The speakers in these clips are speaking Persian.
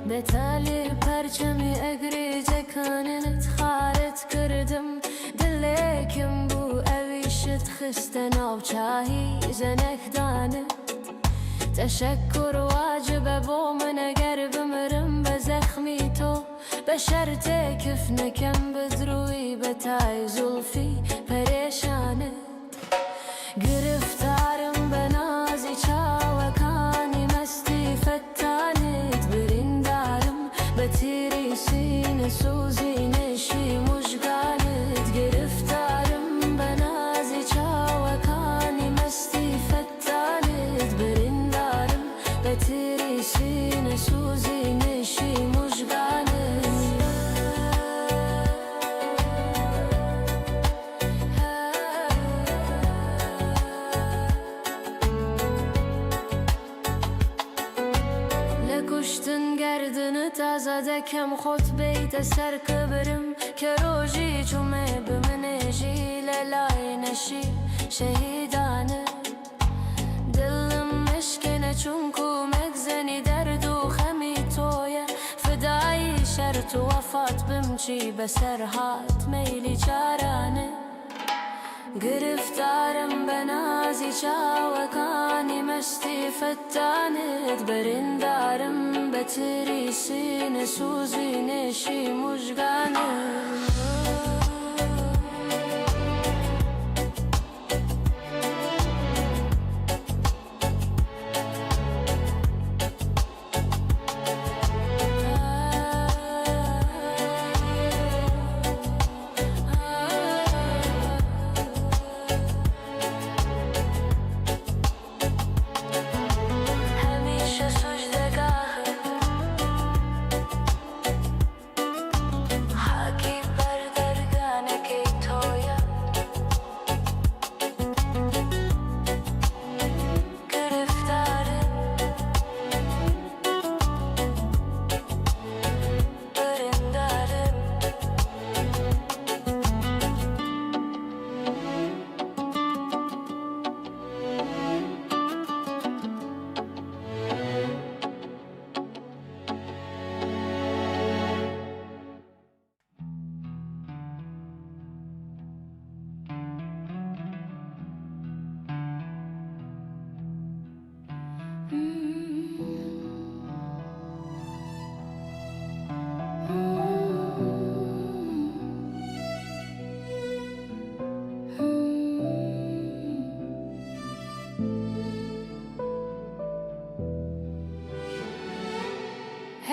به تالی پرچمی اگری جکانت خارت کردم دلکم بو اویشت خسته ناوچاهی زنک دانت تشکر واجبه بو من اگر بمرم به زخمی تو به شرط کف نکم بدروی به تای زلفی پریشانه گرفتارم به نازی چاوکانی مستی فتانت بریندارم به تیری سینه سوزی نشی مژگانت گرفتارم به نازی چاوکانی مستی فتانت بریندارم به تیری سینه سوزی نشی مژگانت لکشتن گردنت آزادکم خود بیت سر کبرم که روژی چومه بمنشی للای نشی شهیدانه دلم مشکنه چونکو مگزنی درد و خمی تویه فدای شرط و وفات بمچی بسرهات میلی چارانه گرفتارم به نازی چاوکانی مستی فتانت بریندارم به تیری سینه سوزی نشی مژگانت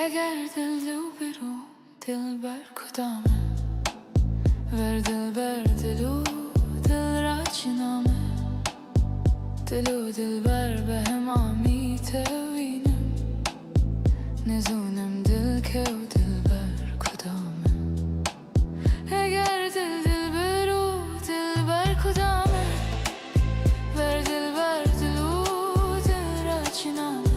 اگر دل دو برو دل بر کدامه ور دل بر دلو دل را چنامه دلو دل بر به هم آمیتوینم نزونم دل که و دل بر کدامه اگر دل دل برو دل بر کدامه ور دل بر دلو دل را چنامه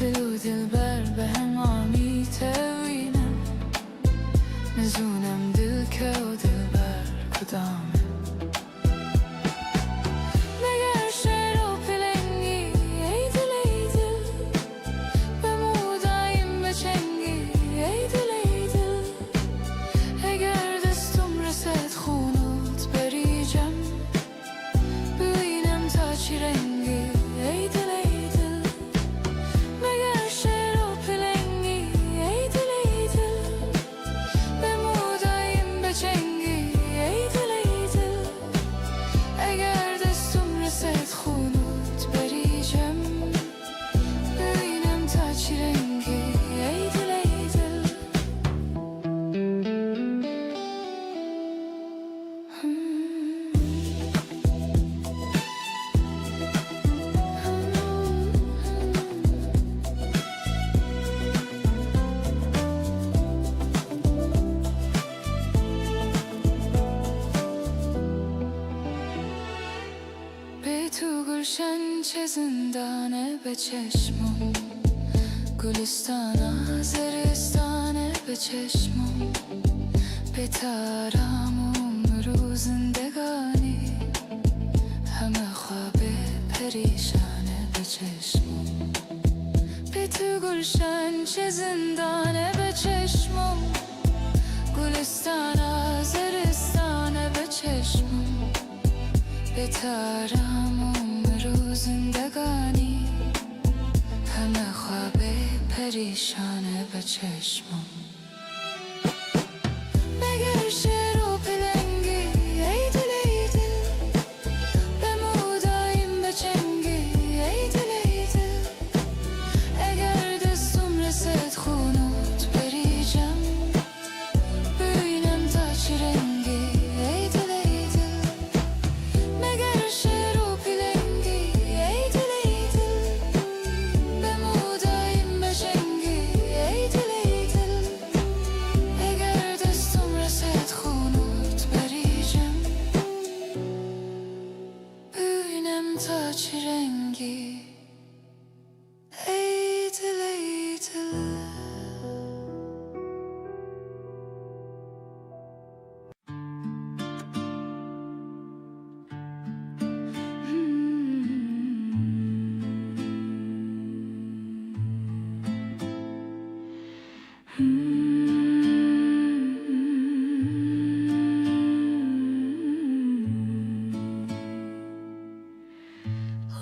دلو دل بر به هم آمیتوینم نزونم دل که و دل بر کدامه مگر شعر و پلنگی ای دل به مودایم بچنگی ای دل اگر دستم رسد خونوت بریجم ببینم تا چی رنگی ای دل گلشن چه زندانه به چشمم گلستان زرستانه به چشمم به ترامم رو زندگانی همه خواب پریشانه به چشمم به تو گل گلشن چه زندانه به چشمم، گلستان زرستانه به چشمم، بهترم عمر و زندگانی، همه خواب پریشانه به چشمم. مگر شعر و پلنگی ای دل ای دل، به موداییم به چنگی ای دل ای دل، اگر دستم رسد خونت بریجم، ببینم تا چه رنگی ای دل ای دل. مگر شعر و پلنگی ای دل ای دل، به موداییم به چنگی ای دل ای دل، اگر دستم رسد خونت بریجم، ببینم تا چه رنگی ای دل ای دل.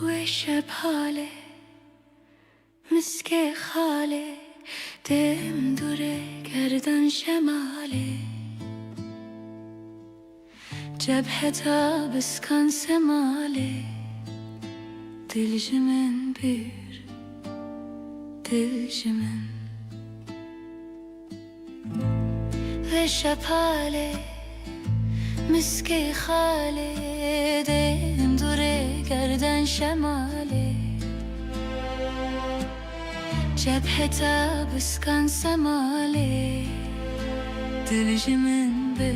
و شب حاله مسک خاله، دم دوره گردن شماله، جبهه تا بسکن سماله، دل جمن بیر دل جمن. و شب حاله مسک خاله، دم دوره گردن شماله، جبهه تا بسکن سماله، دل جمن بر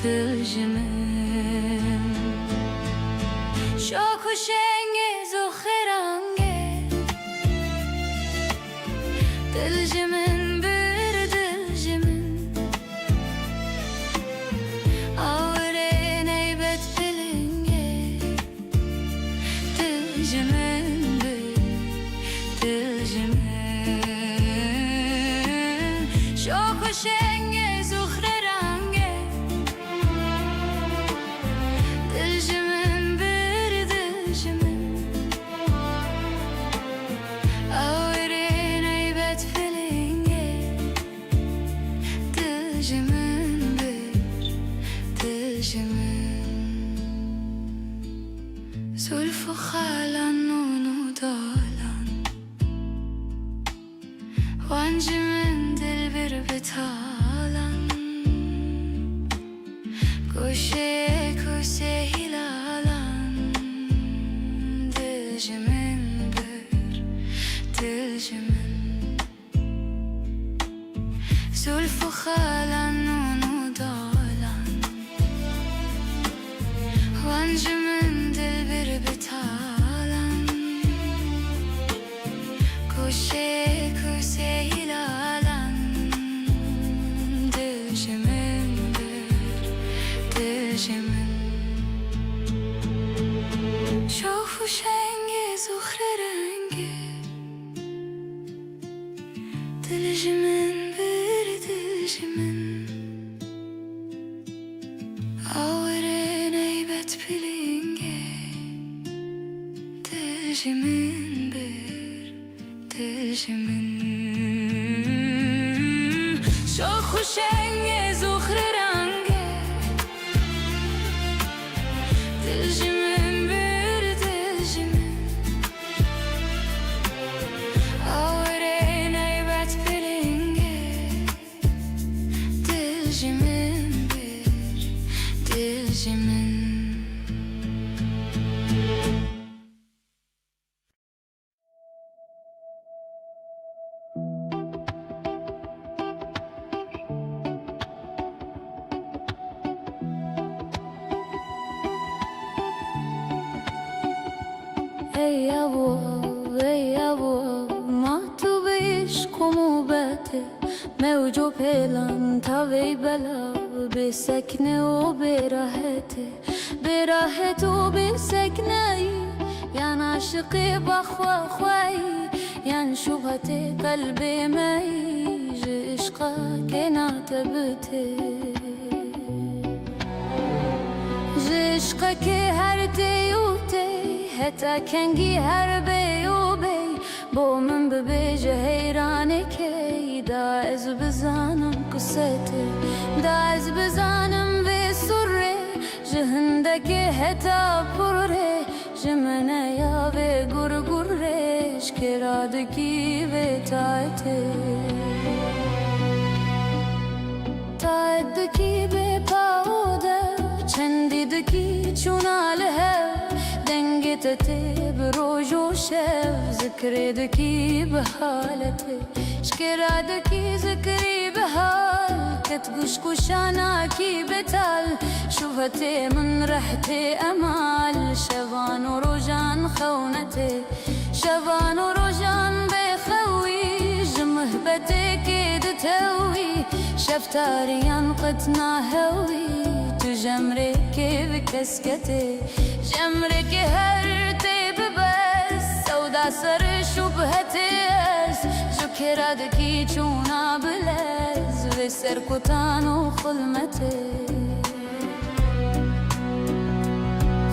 دل جمن. شاک و شنگز و خرانگه، دل جمن بر دل جمن، آوره نیبت بلنگه، دل جمن بر دل جمن. شاک و شنگز و خرانگه، دل جمن بر دل جمن، آوره نیبت بلنگه، دل جمن بر دل جمن. زلف و خالن و دالن، وانج من دل بر بتالن، گوشه کوسه هلالن، دل جمن بر دل جمن. زلف و خالن و دالن، وانج من دل بر بتالن، گوشه کوسه هلالن، دل جمن بر دل جمن. شاف و شنگز و خرنگه، دل جمن بر دل جمن، آوره نیبت بلنگه، دل جمن بر دل جمن. شاخ و شنگز و خرنگه، دل جمن بر دل جمن، آوره نیبت بلنگه، دل جمن بر دل جمن. ای ابو ما تو بیش کموبته، موج و پیلان تا وی بلا، به سکنه و به راحت و به سکنه، یان عاشقی بخوا خوایی، یان شبهتي قلبي ما يجي عشقك نعتبتي عشقك هر دیوتی حتی کنگی هر بیوبی با من ببیجه حیرانه که دا از بزانم قصتی دا از بزانم به سره جهندک حتی پره جمنه یا به گرگرش کرادکی به تایتی تایدکی به پاوده چندیدکی چوناله دنگتتی بروج و شب ذکردکی به حالتی شکرادکی ذکری به حال کتگوش کشاناکی بتال شوفتی من رحتی امال شبان و روجان خونتی شبان و روجان بخوی جمهبتی کد توی شفتاریان قد ناهوی تو جمره که بکسکتی جمره که هر تی ببست سودا سر شبهتی است شکرادکی چونا بلز و سرکتان و خلمتی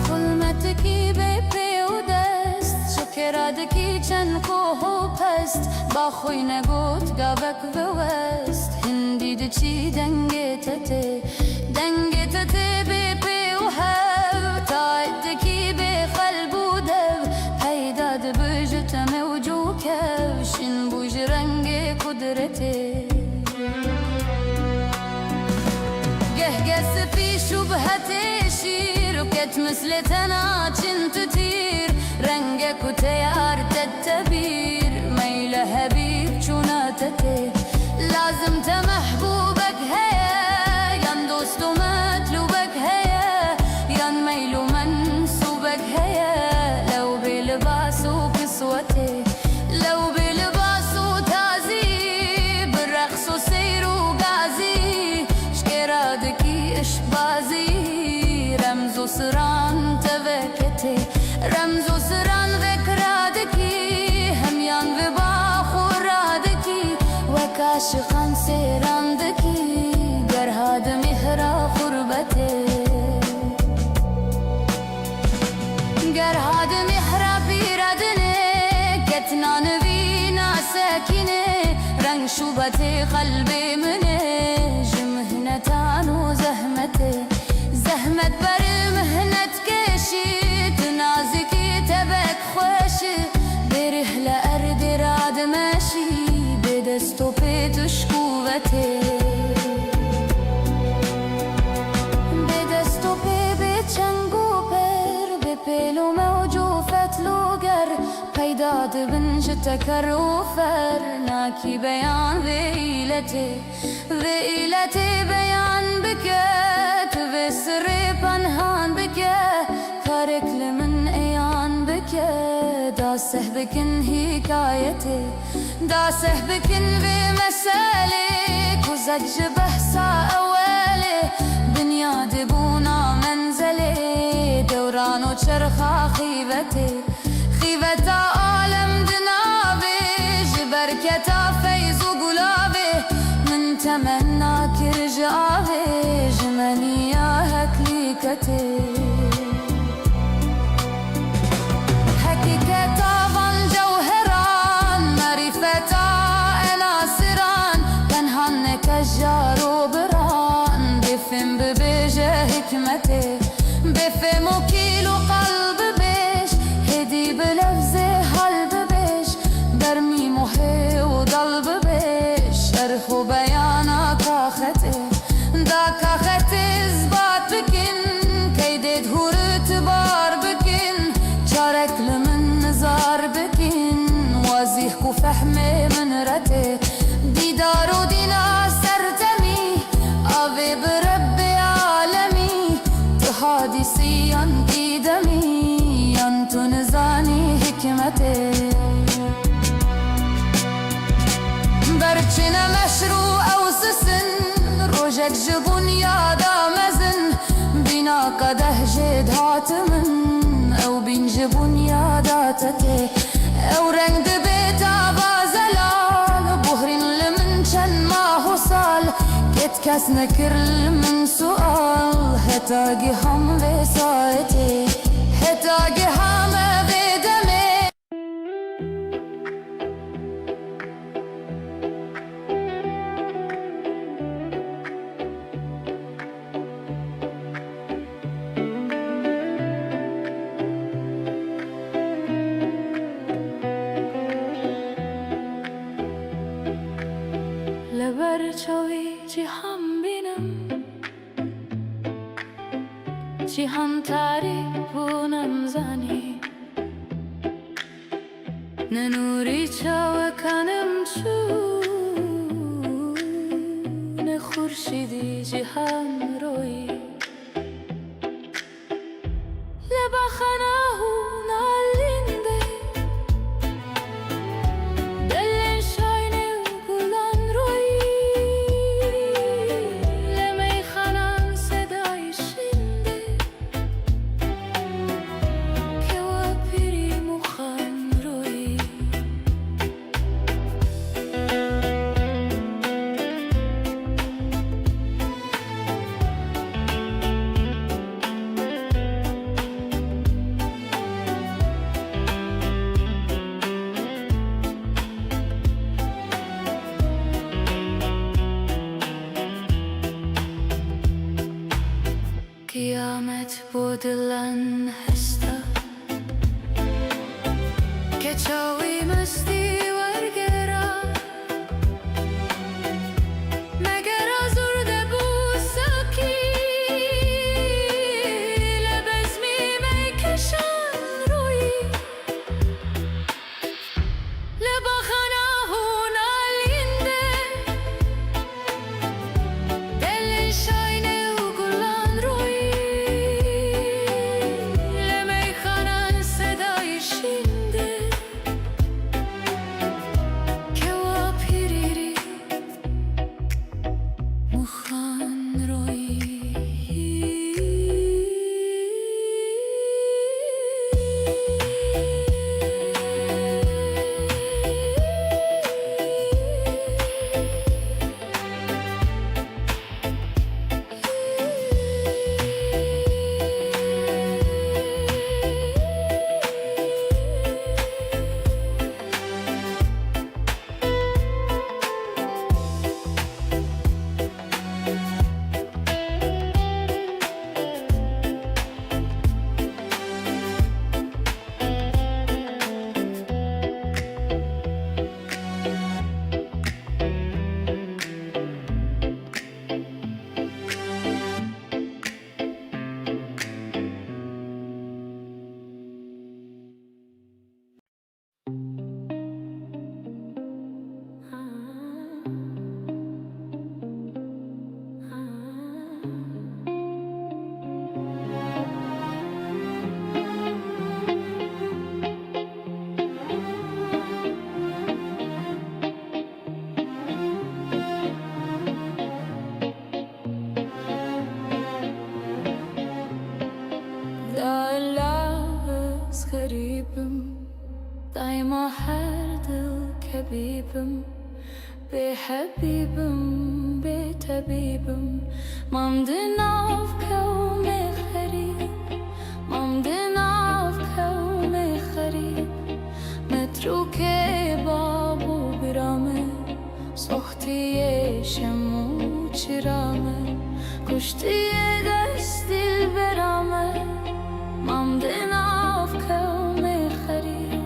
خلمتکی به پیودست شکرادکی چند کوه و پست با خوی نگوت گابک بوست هندی دچی دنگتتی دنگتتی به پیوهب تایدکی به قلب و دب پیداد بجتم و جو کبشن بوج رنگ قدرتی گهگس فی شبهتی شیر و کت مثل تناچن تطیر رنگ کتیار تتبیر میل حبیب چوناتتی لازم تمحبوبك هيا ين دوست ومطلوبك هيا ين ميل ومنسوبك هيا لو بلباس وكسوتي لو بلباس وتازي بالرقص وسير وقازي شكرادكي اشبازي رمز وسران تبكتي رمز وسران ذكرادكي هميان بباخ ورادكي وكاشخان سيراندكي قرهاد مهرا خربتي قرهاد مهرا بيردني كتنا نبينا ساكني رنگ شوبتي قلبي مني جمهنتان وزهمتي زهمت بر مهنت كشي تنازكي تبك خوشي برحلة أرد راد ماشي بدستو بيتش قوتي بدستو بيتشنگو پر بپیلو موجو فتلوگر پیداد بنج تکروفر ناکی بیان ویلتی بیان بکت و سر پنهان بکت تارک لمن ایان بکت داسه بکن حکایتی داسه بکن بمسالي كوزج بحثا أولي دنيا دبونا منزلي دوران وشرخا خيبتي خيبتا عالم دنابي جبركتا فيز وقلابي من تمنى كرجابي جمني يا هكليكتي حقيقتا فان جوهران معرفتا ناصران تنهن كجار وبران بفهم ببيجة حكمتي بفهم وكيلو قلب بيش هدي بلفظي حلب بيش برمي محي وضلب بيش شرح وبيانا كاختي دا كاختي اثبات بكن كيدي دهور اتبار بكن شارك لمن نزار بكن وازيح وفهمي من رتي ديدار ودينا سرتمي أبي بربي عالمي تهادي سيان ديدمي ينتو نزاني حكمتي برچنا مشروع أو سسن روجك جبون يادا مزن بنا قده جد هاتمن أو بين جبون يادا تتي أو رنگ بيت آواز کس نکرل من سؤال هتاگی هم به ساعتی هتاگی همه بدمه لبر چوی جهان بینم جهان تعریف و نمزنی ننوری چاو کنم چون خورشیدی جهان روی لبخنه نالینده دلن شاینه گلان روی لمیخانه صدای شنده که و پیری مخان روی قیامت بودلن هستا که چاوی مستی ورگرا مگرا زرده بوسکی لبزمی میکشن روی لبخانه هون آلینده دل شاینه و گلان روی لمیخانه صدای شنده که و پیریری مخان روی غريبم دايما هر دل كبيبم بحبيبم بتبيبم ممدنا في كوم غريب ممدنا في كوم غريب متروك بابو برامه سختي شمو چرامه كشتي دست دل برامه ممدنا في كوم غريب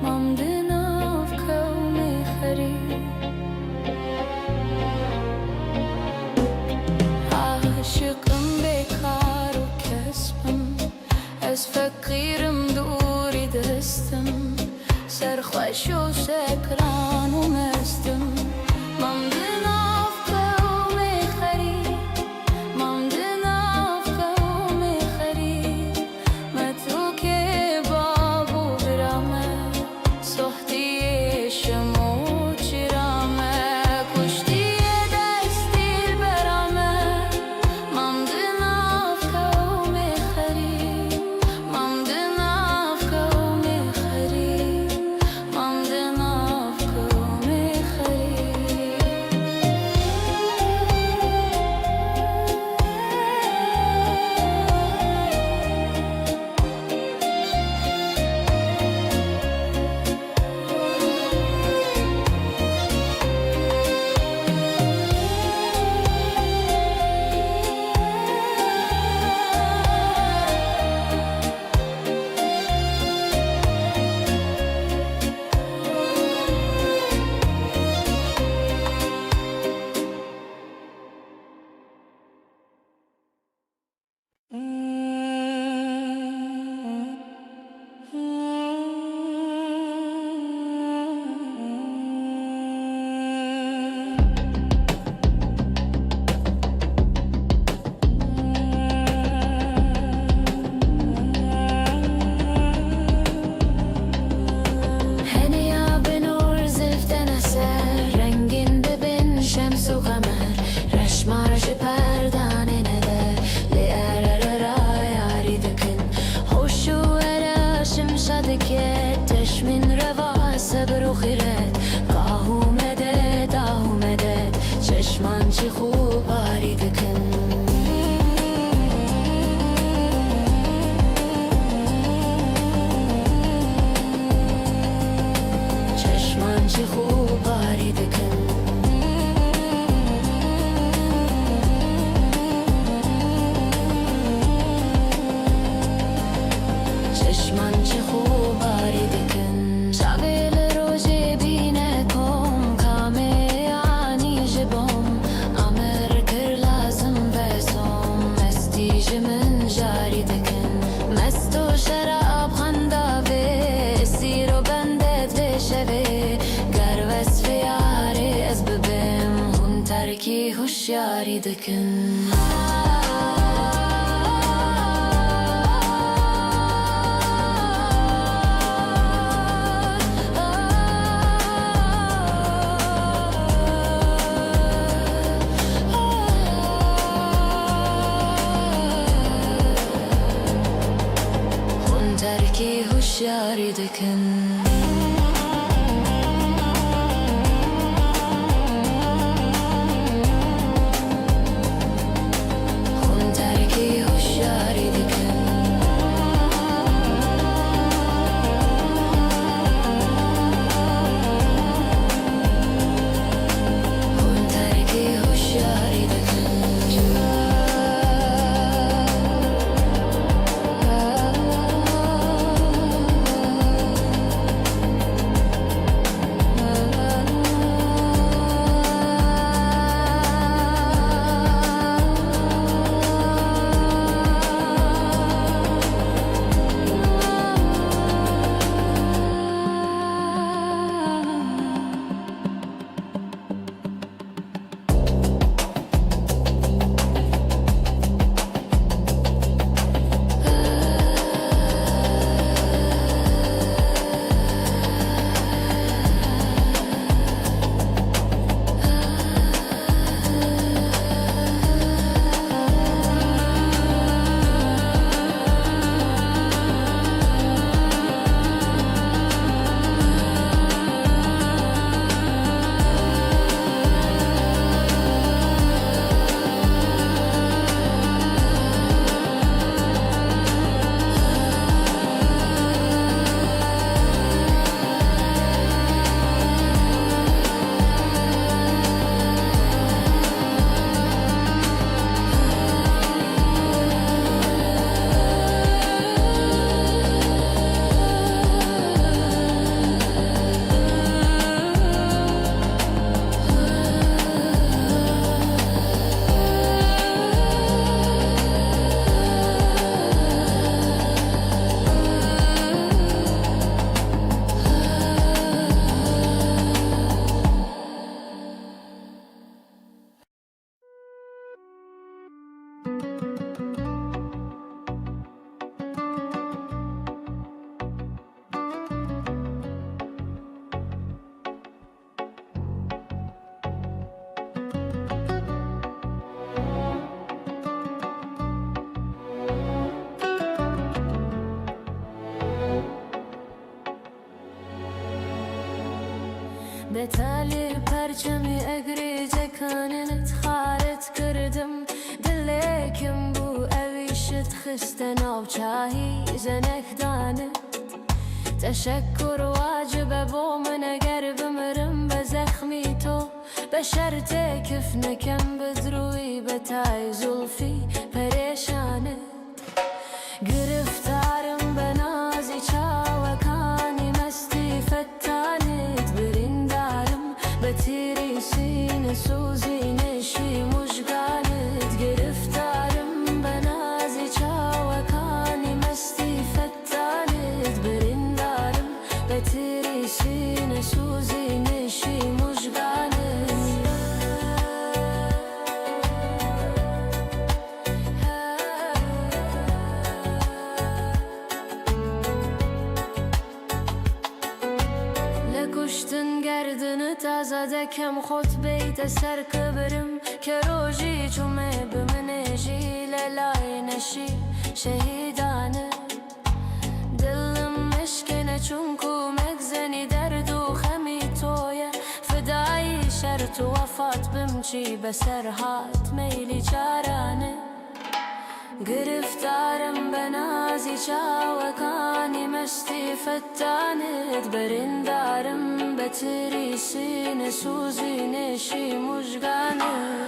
ممدنا في كوم غريب عاشقم بكار وكسبم از فقيرم دوري دستم سرخوش و سكران و مستم ممدنا في كوم غريب ممدنا في كوم غريب متروك بابو برامه سختي شمو چرامه كشتي دست دل برامه ممدنا في كوم غريب ممدنا في كوم غريب ممدنا في كوم غريب صبر و خیرت گاه اومده چشمان چی خوب باری دکن چشمان چی خوب باری دکن چشمان چی خوب باری دکن شاگل روزی بینه کم کامه عنی جبم امر کر لازم بسم مستیج من جاری دکن مست و شراب خنده به سیر و بندت بشوه گر وصف یاری از ببم هون ترکی هوشیاری دکن ترکی هوشیاری دکن خون ترکی هوشیاری دکن خون ترکی هوشیاری دکن بتالی پرچمی اگری جکانت خارت کردم دلکم بو اویشت خستن آب چاهی زنک دانه تشکر واجب بو من اگر بمرم بزخمی تو بشرط کف نکم بدروی بتای زلفی پریشانه گرفتارم بنازی چاوکانی مستی فتانت بریندارم بتیری سینه سوزی نشی مشگانت گرفتارم بنازی چاوکانی مستی فتانت بریندارم بتیری سینه سوزی نشی مشگانت لگشتن گردن تازه کم خود بیت سر کبرم که روزی چومه بمنجی للای نشی شهیدانه دلم مشکنه چون کو مگزنی درد و تو وفات بمچی به سرهات میلی چارانه گرفتارم به نازی چاوکانی مستی فتانت بریندارم به تری سینه سوزی نشی مژگانه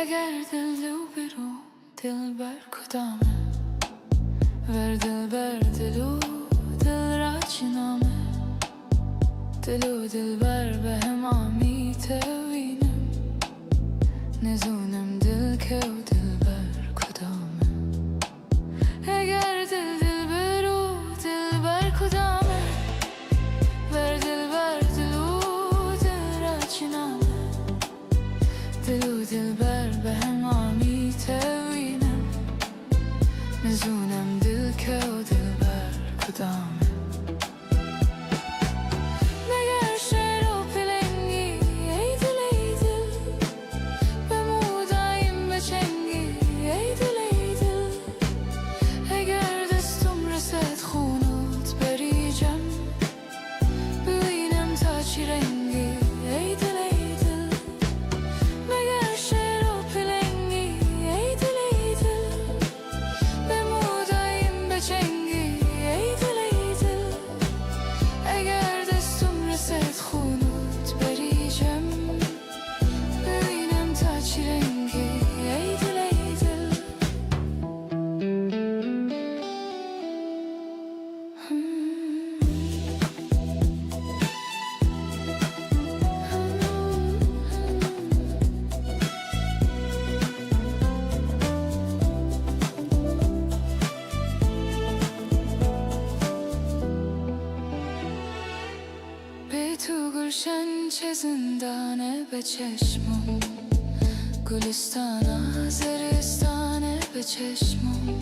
اگر دل رو برو دل بر کدامه ور دل بر دلو دل را چنامه دلو دل بر به هم آمیته وینم نزونم دل که و دل بر کدامه اگر دل برو دل بر کدامه ور دل بر دلو دل را چنامه دلو دل بر به هم آمیته وینم نزونم دل که و دل بر کدامه مگر شعر و پلنگی ای دل ای دل به مودایم بچنگی ای دل ای دل اگر دستم رسد خونت بریجم ببینم تا چی رنگی ای دل ای دل مگر شعر و پلنگی ای دل ای دل به مودایم بچنگی ای دل ای دل اگر دستم رسد خونت بریجم ببینم تا چی رنگی ای دل ای دل به تو گلشن چه زندانه به چشمم گلستان زرستانه به چشمم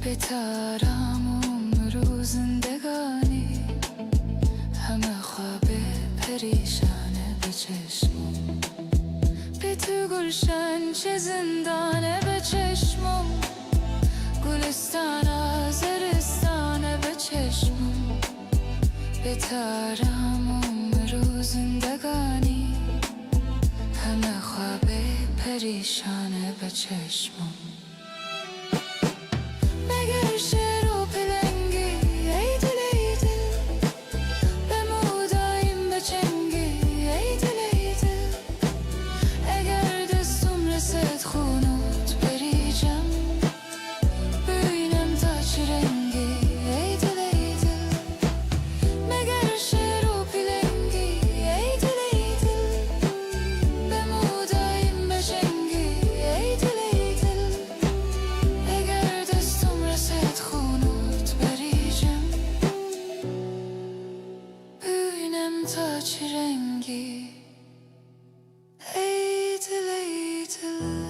به ترامم رو زندگانی همه خواب پریشانه به چشمم به تو گلشن چه زندانه به چشمم گلستان زرستانه به چشمم به ترامم رو زندگانی همه خواب پریشانه به چشمم مگر شعر و پلنگی ای دل ای دل به مودایم بچنگی ای دل ای دل اگر دستم رسد خونت بریجم ببینم تا چی رنگی ای دل ای دل مگر شعر و پلنگی ای دل ای دل به مودایم بچنگی ای دل ای دل اگر دستم رسد خونت بریجم ببینم تا چی رنگی ای دل ای دل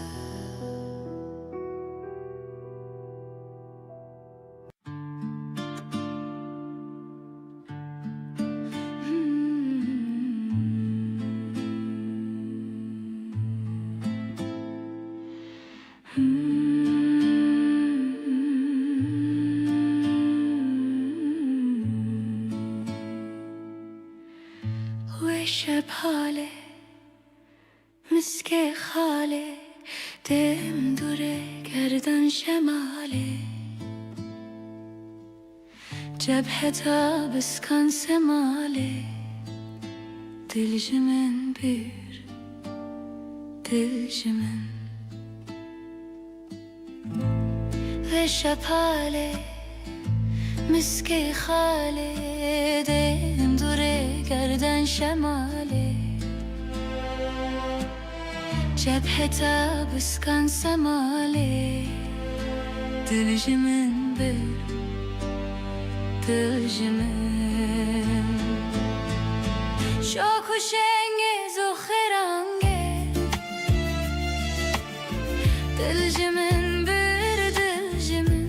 Hmm. شماله دم دوره گردن شماله جبهتا بسکن سماله دلجمن bir دلجمن ve şapale miski khale dem dure gerden şemale cebheta biskan semale diljimin bir diljimin şoku şengiz o khirange diljimin bir diljimin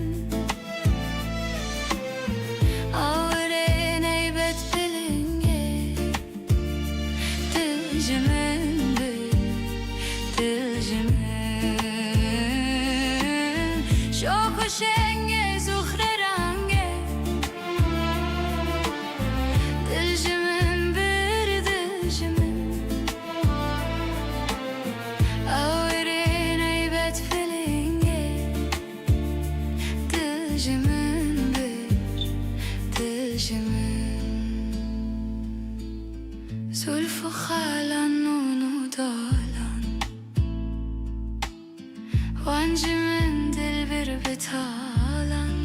شنگ زخر رنگه دلجمن بر دلجمن آورین ایبت فلنگه دلجمن بر دلجمن زلف و خالان نونو دالان وانجمن دل بر betalan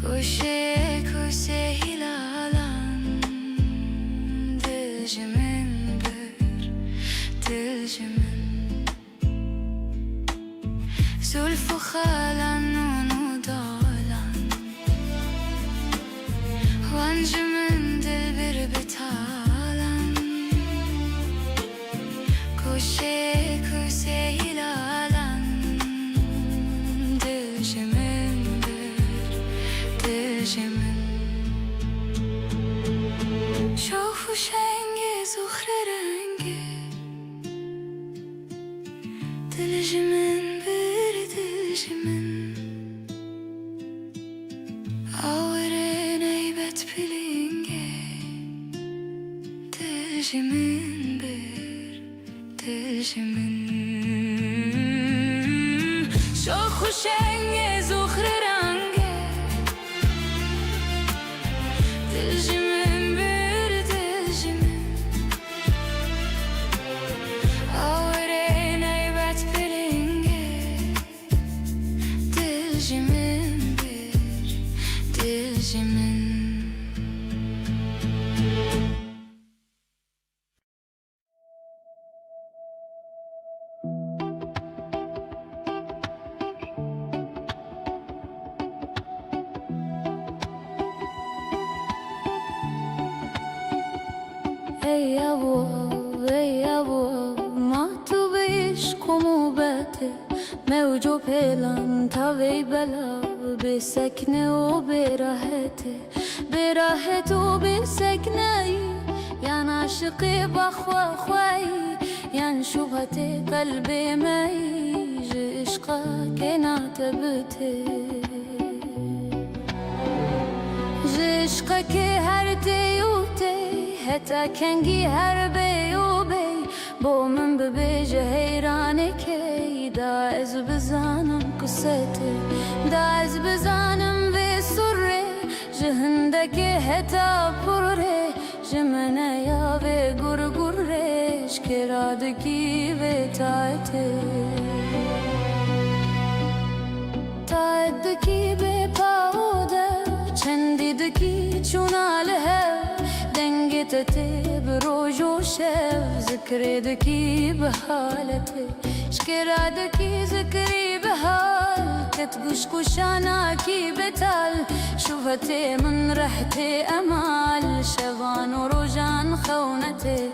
Koşe koşe hilalan Diljimin bir diljimin Zulfu khalan nunu dalan Vancımın dil bir betalan Koşe koşe hilalan شوف شنگه زخر رنگه دلجمن بر دلجمن آورین ایبت پلنگه دلجمن بر دلجمن شوف شنگه زخر رنگه دلجمن بر دلجمن آورین ایبت پلنگه دلجمن بر دلجمن ای ابو ما تو بعشق و موبته موجو پلان تا وی بلا به سکنه و به راحت و به سکنه یان عاشقی بخوا خوایی یان شبهت قلب مایی عشقا که ناتبته عشقا که هر دیوته حتی کنگی هر بیو بی با من ببیجه حیرانه که دا از بزانم قصته دا از بزانم به سره جهنده که حتی پره جمنه یا به گرگرش که رادگی به تایته تایدگی به پاوده چندیدگی چوناله دنگتته بروج و شب ذکردگی به حالته شکرادگی ذکری به حال کتگوش کشاناکی بتال شوفته من رحت امال شبان و روجان خونته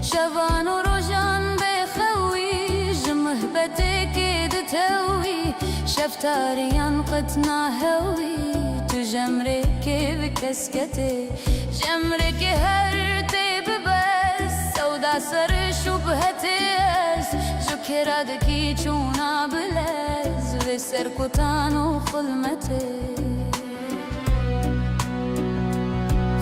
شبان و روجان بخوی جمهبته که دتوی شفتاریان قد ناهوی تو جمره که بکسکته جمره که هر تیب بس سودا سر شبهته است جو کرادگی چونا بلز و سرکتان و خلمته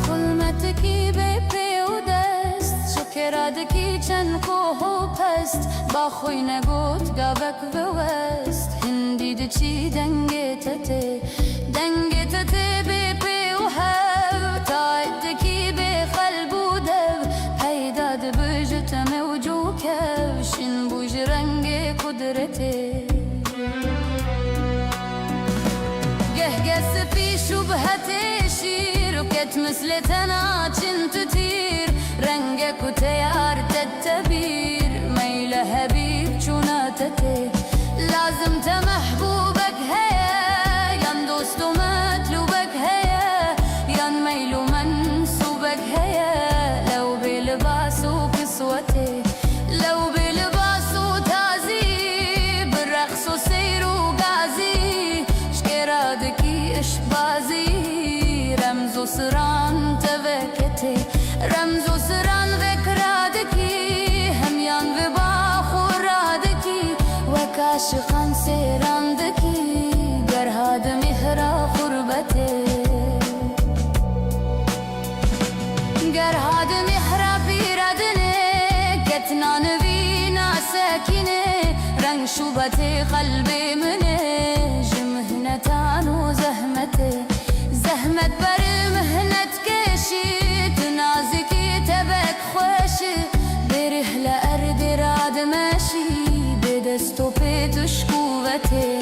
خلمته کی به پیودست جو کرادکی چند کوه و پست با خوی نگوت گابک و وست هندی دچی دنگ تته به پی و هف تایدکی به قلب و دو پیداد بجت موجو کفشن بوج رنگ قدرته قهقس في شبهة شير وكت مثل تناچن تطير رنگك وتيار تتبير ميل هبيب چوناتته لازم تمحبوبك هيا ين دوست ومطلوبك هيا ين ميل ومنسوبك هيا لو بلباس وكسوته لو بلباس وتازي بالرقص وسير وقازي شكرادكي اشبازي رمز وسران تبكتي رمز وسران ذكرادكي هميان وباخورادكي وكاشخان سيراندكي قرهاد مهرا قربتي قرهاد مهرا بيردني كتنا نبينا ساكنة رنگ شوبتي قلبي مني جمهنتان وزهمتي زهمت بر مهنت كشي تنازكي تبك خوشي بره لأرد راد ماشي بدستو بيتش قوتي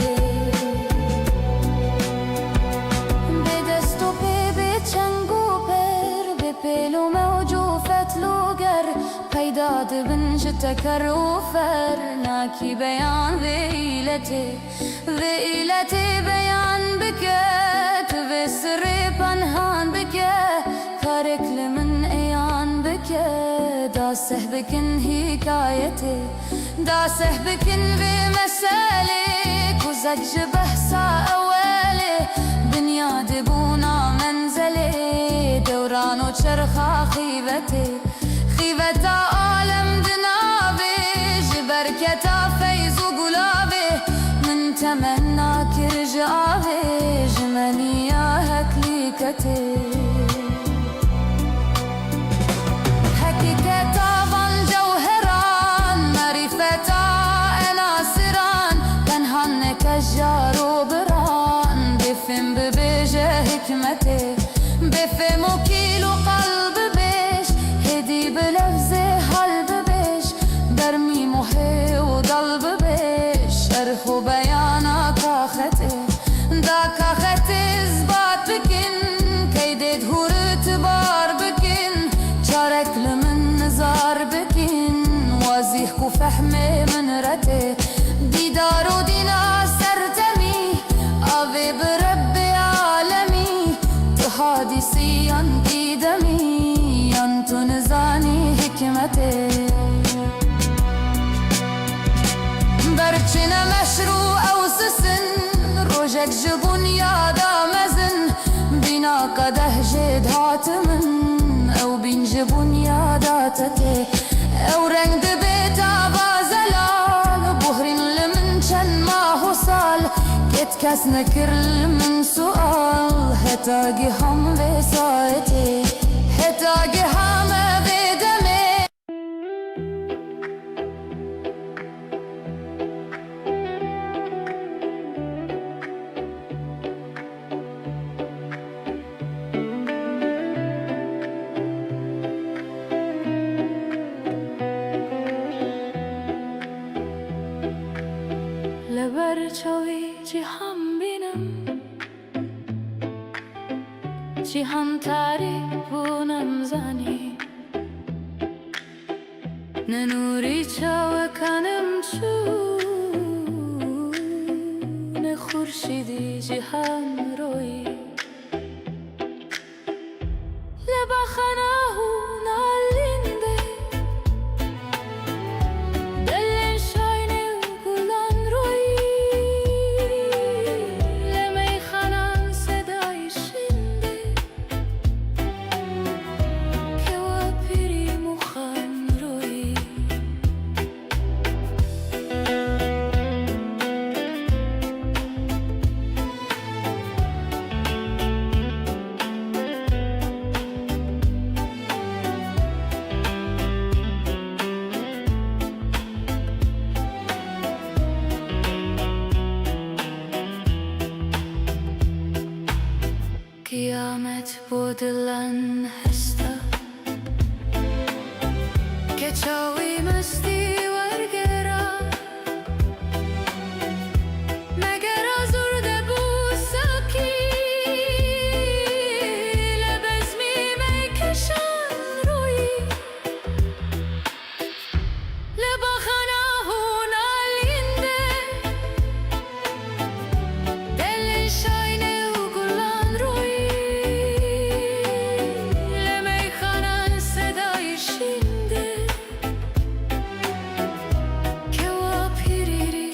بدستو بيتشنگو پر بپیلو موجو فتلوگر پیداد بنج تکروفر ناکی بیان ویلتی بیان بکت و سر پنهان بکت کارک لمن ایان بکت داسه بکن حکایتی داسه بکن بمسالی کزج بحثا اولی بنیاد بونا منزلی دوران و چرخا خیبتا عالم دنابي جبركتا فيز وقلابي من تمنى كرجابي جمالية هكليكتي حقيقتا فان جوهران معرفتا اناسران تنهن كجار وبران بفهم ببيجة حكمتي بفهم وكيلو قلب بيش هدي بلفظي حلب بيش برمي محي وضلب بيش شرح وبيانا كاختي دا كاختي اثبات بكن كيدي دهور اعتبار بكن شارك لمن نزار بكن وازيح وفهمي من رتي ديدار ودينا سرتمي أبي بربي عالمي تحادثي عندي دمي أنت نزاني حكمتي برچنا مشروع أو سسن روجك جبون يادا مزن بنا قده جد هاتمن أو بين جبون يادا تتي أو رنگ بيتا بازلال بهرين لمن چن ما هو صال كت كس نكر من سؤال هتاقي هم بساعتي هتاقي هم بدمي لبرچاوی جهان بینم جهان تعریف و نمزانی ننوری چاوکنم چون خورشیدی جهان روی لبخنه نالینده دلن شاینه گلان روی لمی خنان صدای شنده که و پیری مخان روی بۆ دڵان هەستا کە چاوی مەستی وەرگێرا مەگەر ئازوردە بوو ساکی لە بەزمی مەیکەشان ڕووی لە باخانە هوونالیندە دڵی شاینێ و گوڵان ڕووی لە مەیخانان سەدای شیندە کەوا پیریری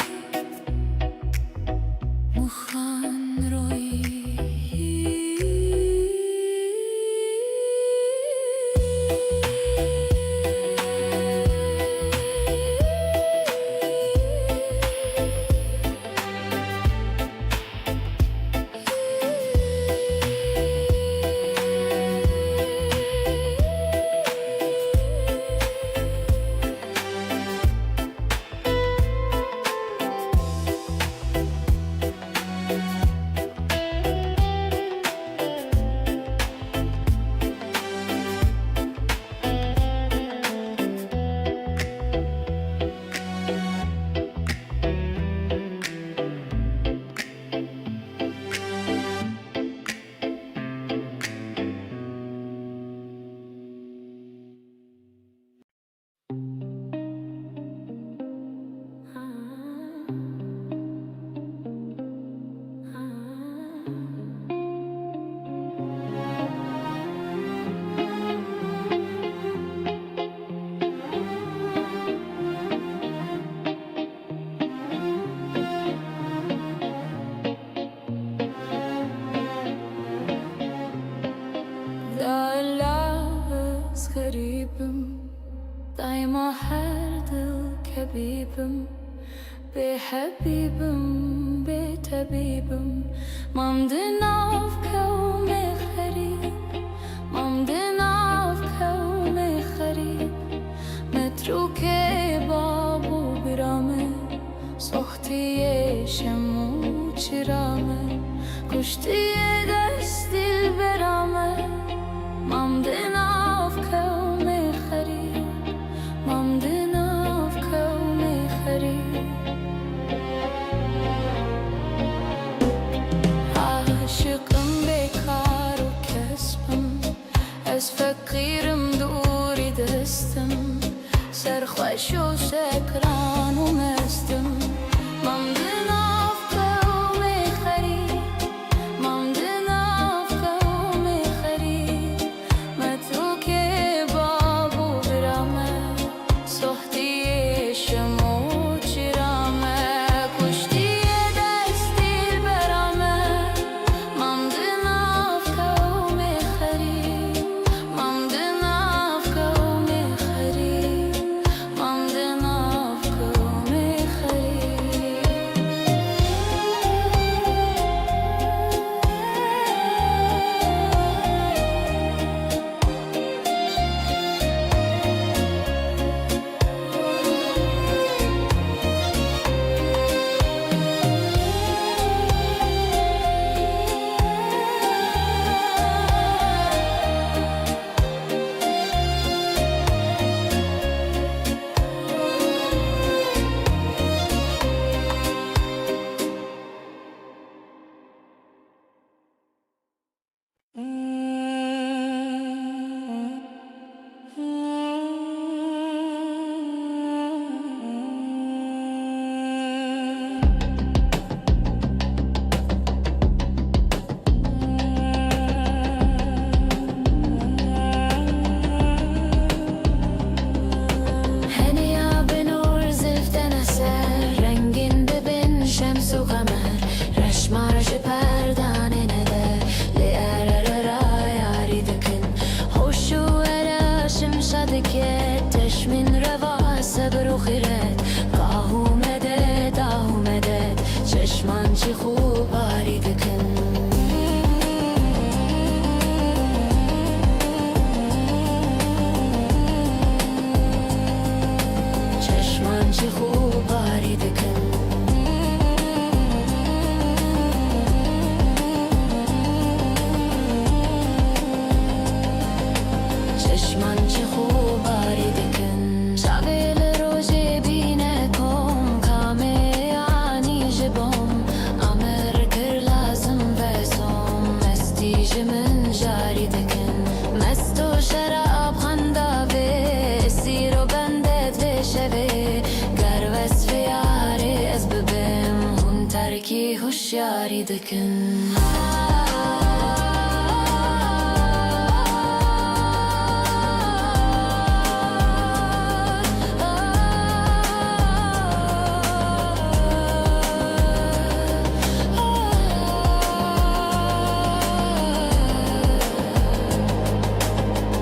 مخان ڕووی غريبم دايما هر دل كبيبم بحبيبم بتبيبم ممدنا في كوم غريب ممدنا في كوم غريب متروك بابو برامه سختي شمو چرامه كشتي دست دل برامه ممدنا في كوم غريب ممدنا في كوم غريب عاشقم بكار وكسبم از فقيرم دوري دستم سرخوش و سكران ومستم ممدنا في كوم غريب ممدنا في كوم غريب متروك بابو برامه سختي شمو چرامه كشتي دستي برامه ممدنا في كوم غريب ممدنا في كوم غريب ممدنا في كوم غريب هنيا بنور زفتن اثر رنگین ببین شمس و قمر رشمارش پردانه نده لأرر یاری دکن خوش و اراشم شدکت تشمین روا صبر و خیرت گاه اومده داه اومده چشمان چی خوب باری دکن چشمان چی خوب باری دکن هوشیاری دکن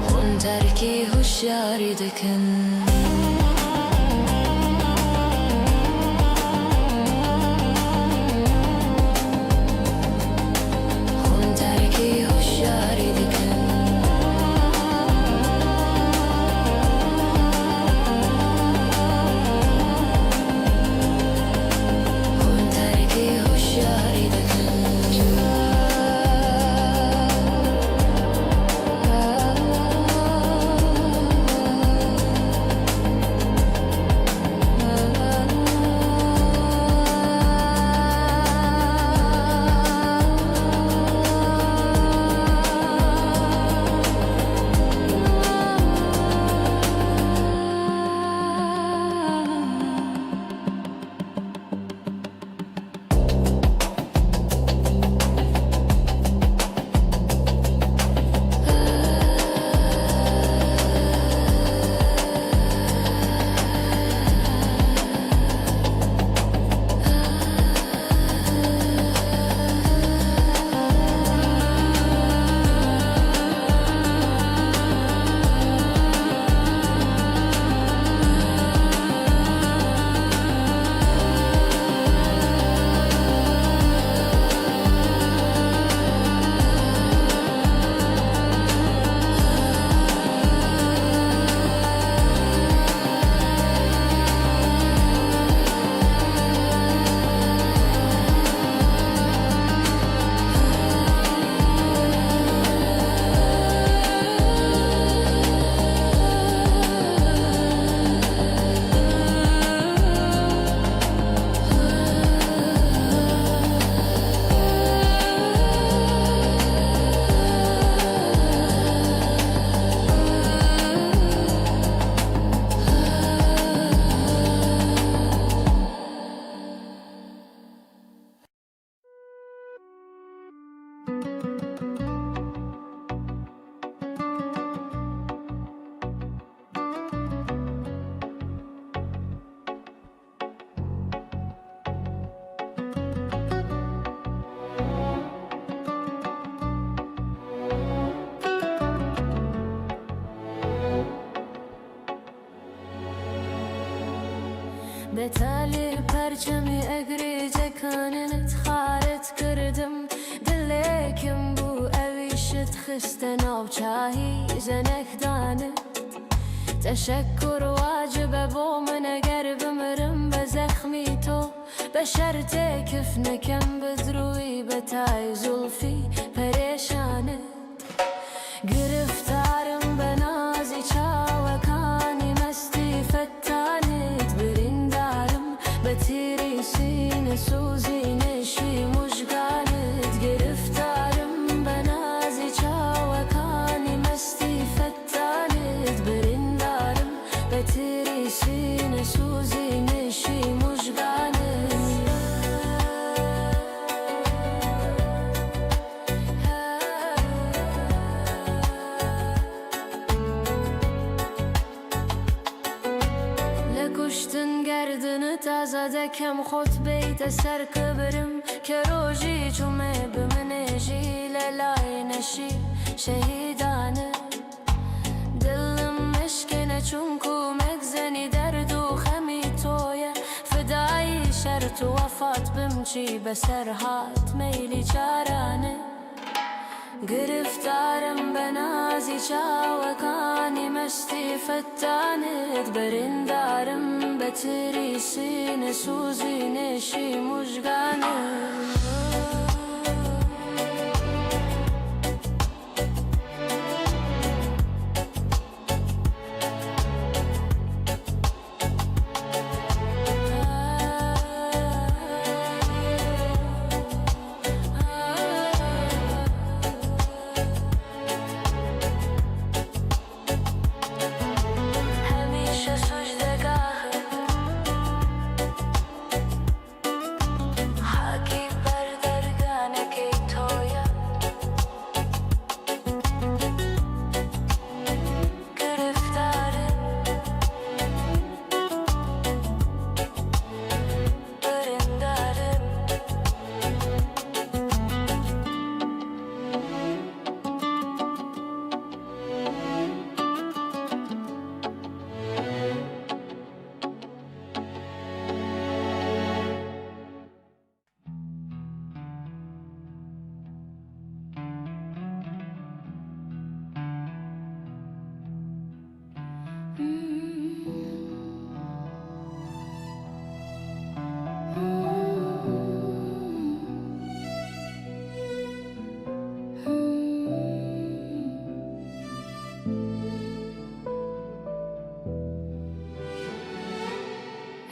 هون ترکی هوشیاری دکن بتالي پرچمی اگری جکانت خارت کردم دلکم بو اویشت خسته ناوچاهی زنک دانه تشکر واجب بو من اگر بمرم بزخمی تو بشرط کف نکم بدروی بتای زلفی پریشانه گرفتارم بنازی چاوکانی مستی فتانت بریندارم بتیری سینه سوزی نشی مشگانت گرفتارم بنازی چاوکانی مستی فتانت بریندارم بتیری سینه سوزی نشی مشگانت لکشتن گردن تازه کم خود بیت سر کبرم که روژی چومه بمنجی للای نشی شهیدانه دلم مشکنه چونکو مگزنی درد و خمی تویه فدای شرط و وفات بمچی بسرهات میلی چارانه گرفتارم بنازی چاوکانی مستی فتانت بریندارم بتری سینه سوزی نشی مشگانه حاکی برده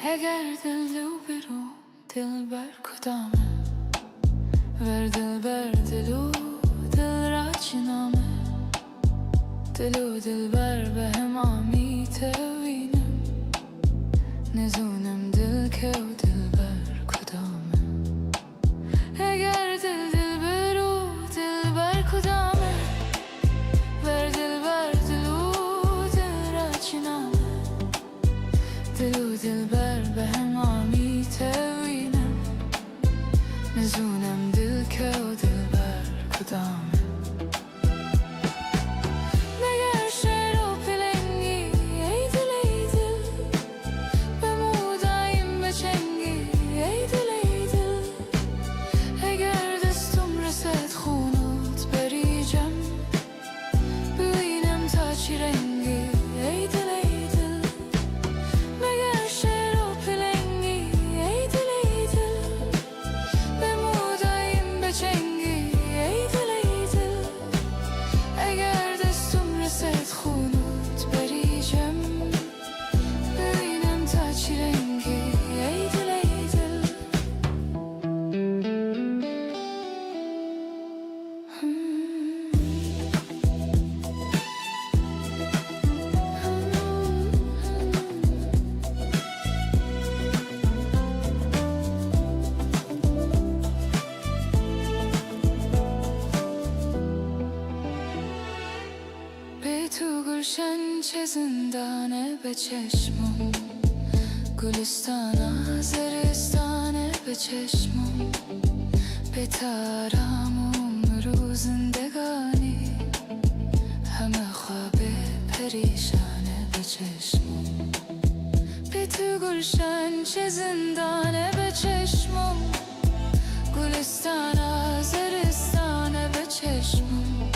اگر دل رو برو دل بر کدامه ور دل بر دلو دل را چنامه دلو دل بر به هم آمیته وینم نزونم دل که و دل بر کدامه اگر دل دل برو دل بر کدامه ور دل بر دلو دل را چنامه دلو دل بر به هم آمیته وینم نزونم دل که و دل بر کدامه مگر شعر و پلنگی ای دل ای دل به مودایم بچنگی ای دل ای دل اگر دستم رسد خونت بریجم ببینم تا چی رنگی ای دل ای دل مگر شعر و پلنگی ای دل ای دل به مودایم بچنگی ای دل ای دل اگر دستم رسد خونت بریجم ببینم تا چی رنگی ای دل ای دل به تو گلشن چه زندانه به چشمم گلستان زرستانه به چشمم به ترامم رو زندگانی همه خواب پریشانه به چشمم به تو گلشن چه زندانه به چشمم گلستان زرستانه به چشمم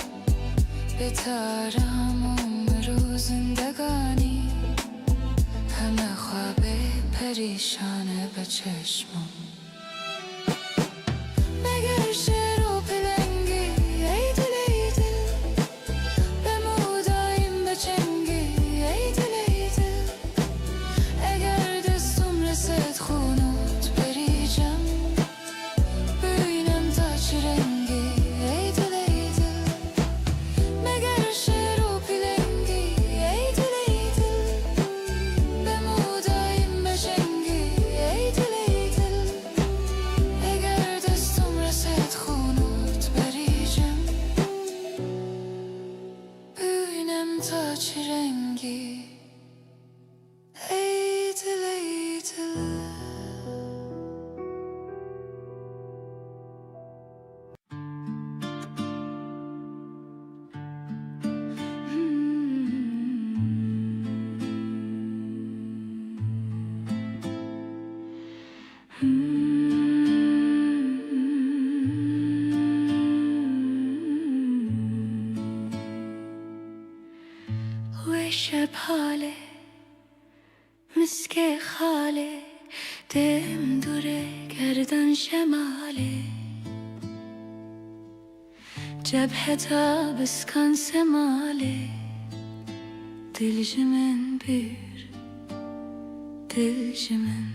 به ترامم رو زندگانی همه خواب پریشانه به چشمم مگر شعر و پلنگی ای دل ای دل به مودایم بچنگی ای دل ای دل اگر دستم رسد خونت بریجم ببینم تا چی رنگی ای دل ای دل مگر شعر و پلنگی ای دل ای دل به مودایم بچنگی ای دل ای دل اگر دستم رسد خونت بریجم ببینم تا چی رنگی ای دل ای دل و شب حاله مسک خاله دم دوره گردن شماله جبهه تا بسکن سماله دل جمن بیر دل جمن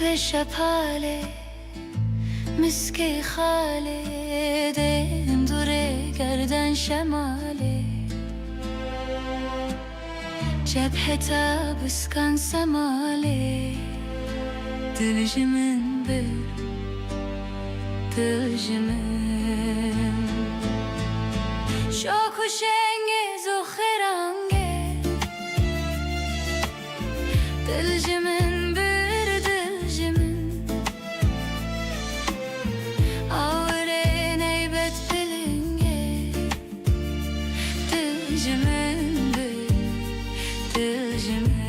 و شب حاله مسک خاله دم دوره گردن شماله جبهه تا بسکن سماله دل جمن بر دل جمن شاک و شنگز و خرانگه دل جمن بر دل جمن آوره نیبت پلنگه دل جمن بر دل جمن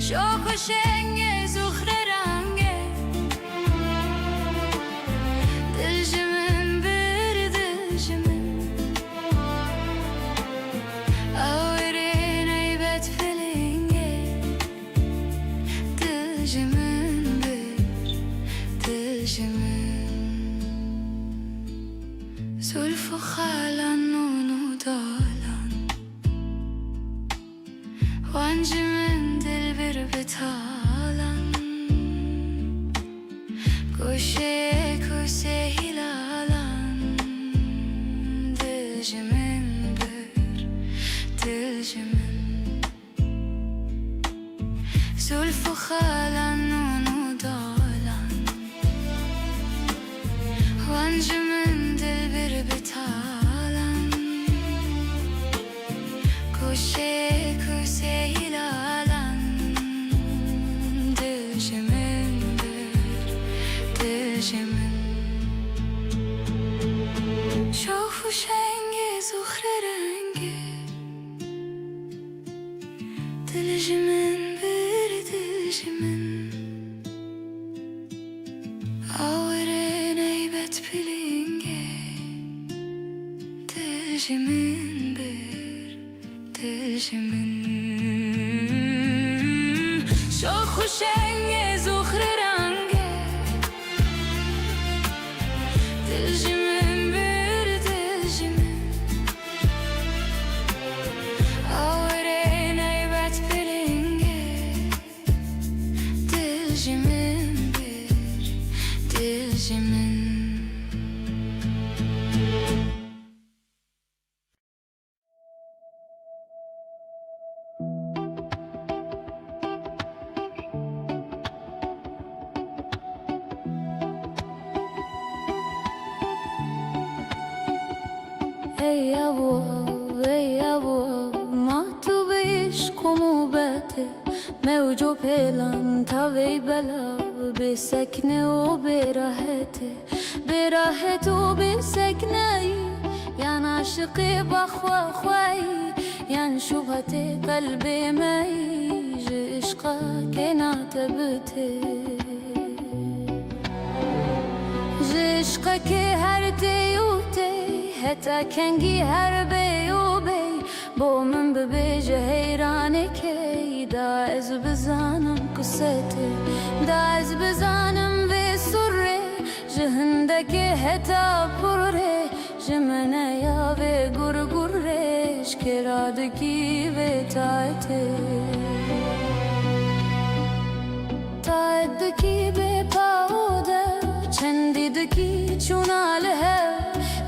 شاک و شنگز و خرانگه دل جمن بر دل جمن آوره نیبت پلنگه دل جمن بر دل جمن زلف و خالان نون و دالان وانجمن دلبر بتالن كوشي كوسي هلالن دلجمن بر دلجمن زلفو خالن ونودالن وانجمن دلبر بتالن كوشي كوسي هلالن دلجمن بر دلجمن شوفو شنگه زخر رنگه دلجمن بر دلجمن آوره نیبت پلنگه دلجمن بر دلجمن شوخو شنگه زخر رنگه دلجمن بر دلجمن آوره نیبت پلنگه دلجمن بر دلجمن ای ابو ما تو بیش کمو بته موجو پیلن تاوی بلا بسکنه و براحت و بسکنه یان عاشقی بخوا خوایی یان شبهت قلبی می عشقا که ناتبته عشقا که هر دیوته حتی کنگی هر بیو بی با من ببیجه حیرانه که دا از بزانم قصته دا از بزانم به سره جهنده که حتی پره جمنه یا به گرگرش که رادگی به تایدگی به پاوده چندیدگی چوناله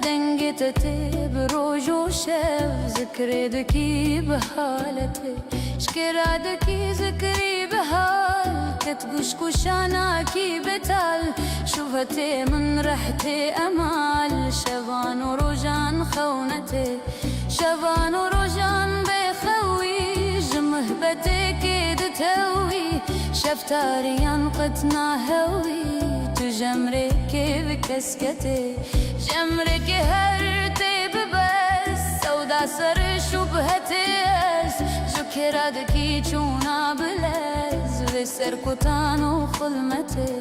دنگتتي بروج وشاف ذكريدكي بحالتي شكرادكي ذكري بحال كتقشقش عناكي بتال شوفتي من ريحتي أمال شبان ورجان خونتي شبان ورجان بخوي جمهبتي كيد توي شفتاري ينقتنا هوي تجمرك بكسكتي جمرك هرتي ببس سودا سر شبهتي جكرادكي چونا بلز بسر كتان وخلمتي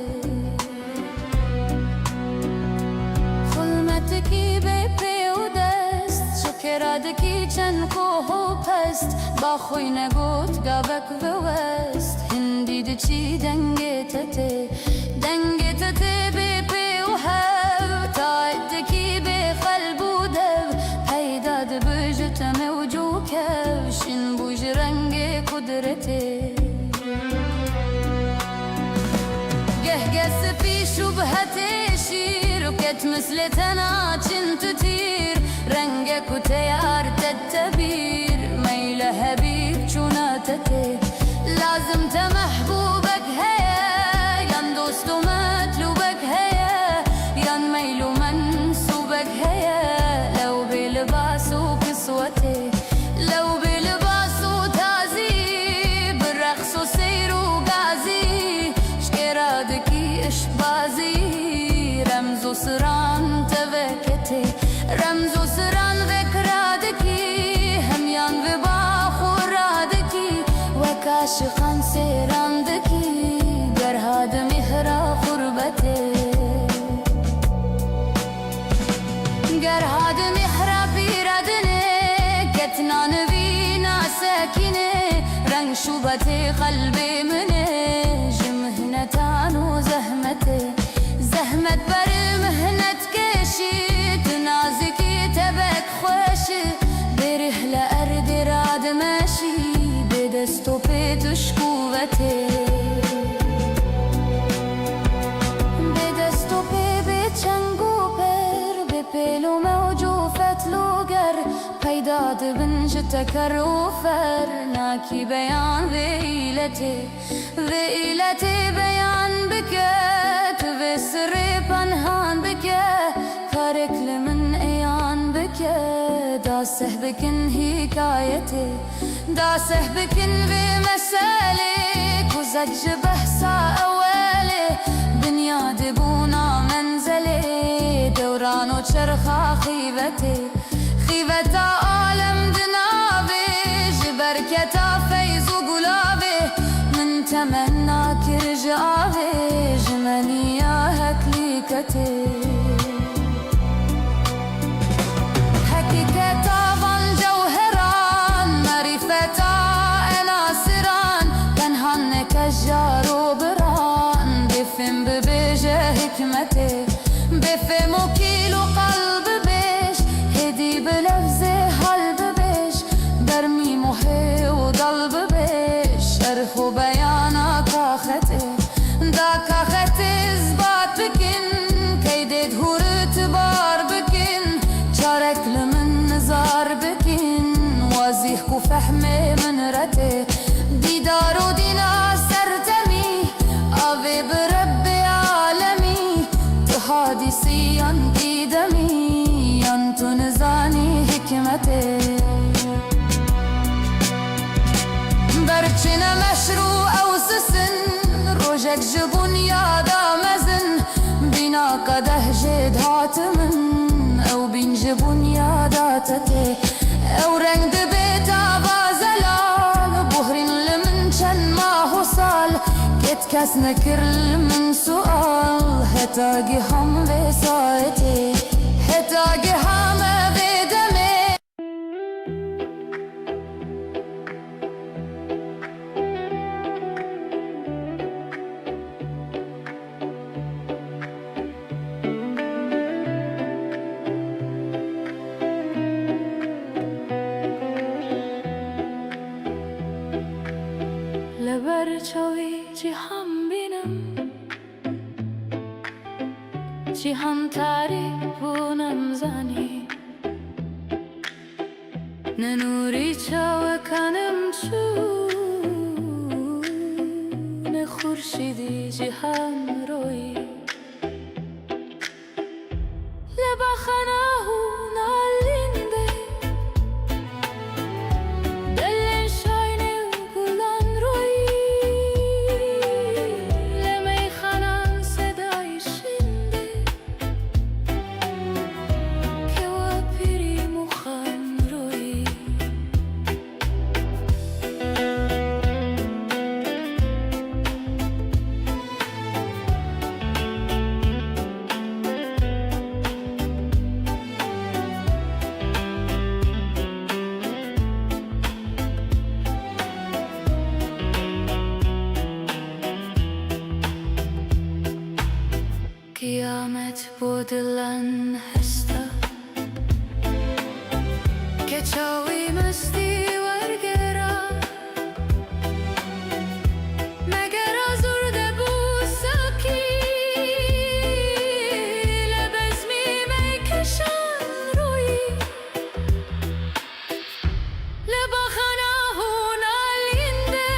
خلمتكي بيبي ودست جكرادكي چنكو هو پست با خوي نگوت گابك بوست هندي دچي دنگتتي بيبي وهب تايدكي بقلب ودب هيداد بجت موجوكب شن بوج رنگ قدرتي قهقس في شبهتي شير وكت مثل تناچن تطير رنگك وتيار تتبير ميل هبيب چوناتتي لازم تمحبوبك هيا ين دوست ومطلوبك هيا ين ميل ومنسوبك هيا لو بلباس وكسوتي لو بلباس وتازي بالرقص وسير وقازي شكرادكي اشبازي رمز وسران تبكتي رمز وسران ذكرادكي هميان بباخ ورادكي وكاشخان سيراندكي قرهاد مهرا قربتي قرهاد مهرا بيردني كتنا نبينا ساكنة رنگ شوبتي قلبي مني جمهنتان وزهمتي زهمت بر مهنت كشي تنازكي تبك خوشي بره لأرد راد ماشي بدس خیوته به دست و پی به چنگ و پر به پیل و موج و فتلوگر پیدا دبن جتکر و فر ناکی بیان ویلته بیان بکت و سر پنهان بکه کارک لمن ایان بکه داسه بکن حکایته داسه بکن به مسئله کزج بحثا اوله دنیا دبونا منزله دوران و چرخا خیوتا عالم دنابه جبرکتا فیض و گلابه من تمنا کرجابه جمالیا هکلیکته حقیقتا وان جوهران معرفتا اناسران پنهان نکجار و بران بفهم ببیجه حکمته بفهم و کیل و قلب بش هدی بلفظ حل ببش برمی محی و دل ببش شرح و بیانا کاخته دا کاخته اثبات بکن کیدید هور اتبار بکن چارک لمن نظار بکن واضح کو فهم من رته دیدار و دینا سرتمی آوه برب عالمی تو حادثیان دیدمی یان تو نزانی حکمته برچن مشروع او سسن روژک جبون یادا مزن بینا قده جد هاتمن او بین جبون یادا تته او رنگ دبیتا بازلال بحرین لمن چن ماه و سال کت کس نکر من سؤال هتاگی هم وسایتی هتاگی هم بدمه لبر چوی جهان بینم جهان تعریف و نمزانی ننوری چاو کنم چون خورشیدی جهان روی لبا خناه نالینده دلن شاینه و گلان روی لمی خنان صدای شنده که و پیری مخان روی قیامت بودلن هستا که چاوی مستی ورگرا مگر آزرده بود ساکی لبزمی میکشن روی لبا خناهون آلینده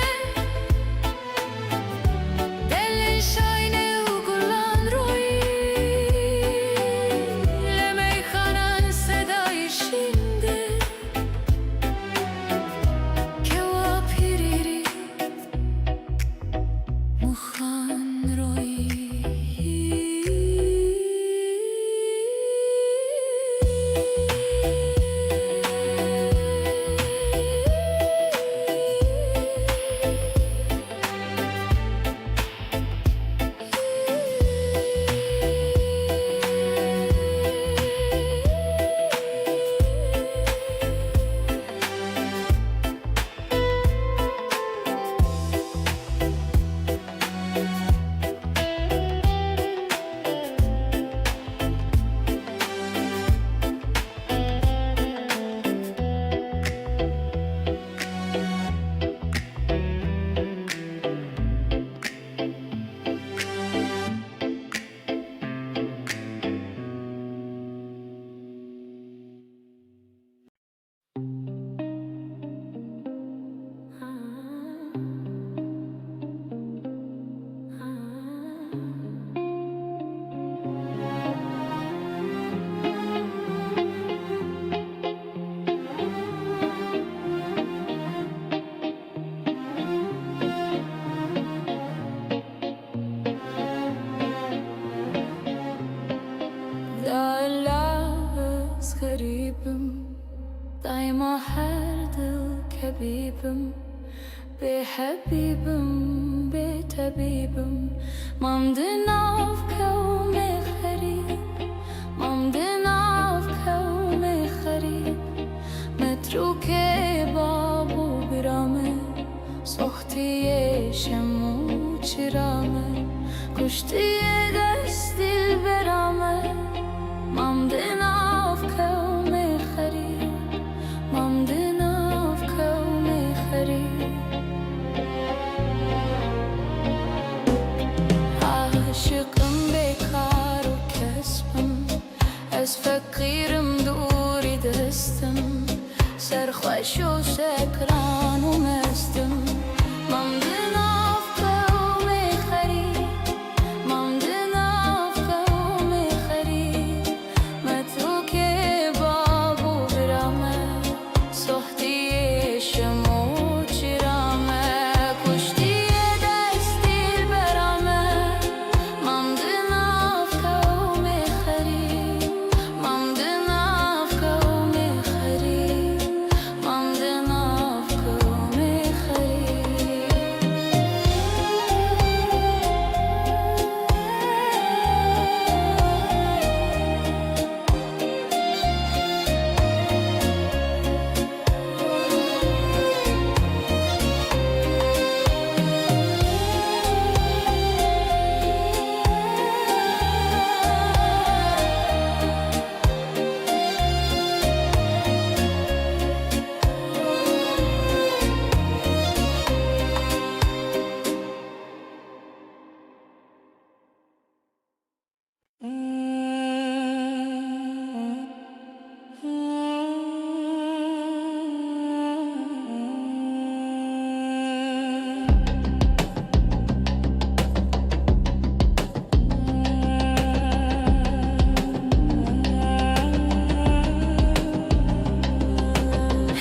دل شاینه و گلان روی غريبم بحبيبم بتبيبم ممدنا في كوم غريب ممدنا في كوم غريب متروك بابو برامه صحتي شمو چرامه کشتی دست دل برامه ممدنا في كوم غريب ممدنا في كوم غريب عاشقم بکار و کسبم از فقیرم دوری دستم سرخوش و سکران و مستم ممدنا في كوم غريب ممدنا في كوم غريب متروك بابو برامه صحتي شمو چرامه کشتی دست دل برامه ممدنا في كوم غريب ممدنا في كوم غريب ممدنا في كوم غريب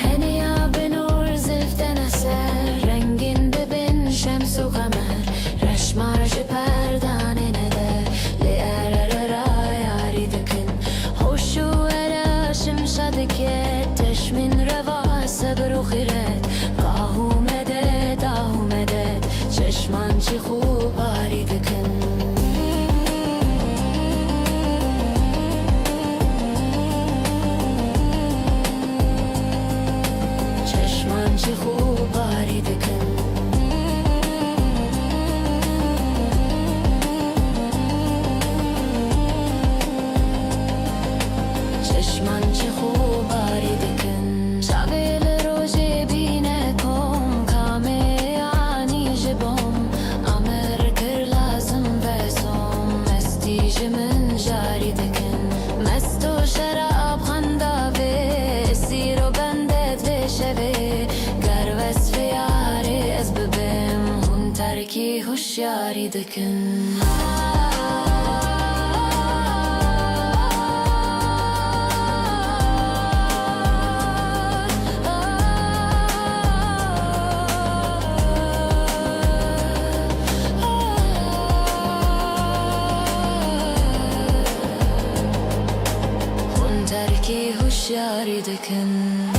هنیا به نور زفته نسر رنگین ببین شمس و قمر رشمارش پردانه نده لیاره را یاری دکن خوش و اراشم شدکت تشمین روا صبر و خیرت گاه اومده چشمان چی خوب آری دکن چشمان چی خوب آری دکن چشمان چی خوب آری دکن شاگل روزی بینه کم کامه آنی جبم امر کر لازم بسم مستی جمن جاری دکن مست و شراب خنداوه سیر و بندت بشوه گر وصف یاری از ببم هون ترکی هوشیاری دکن هون ترکی هوشیاری دکن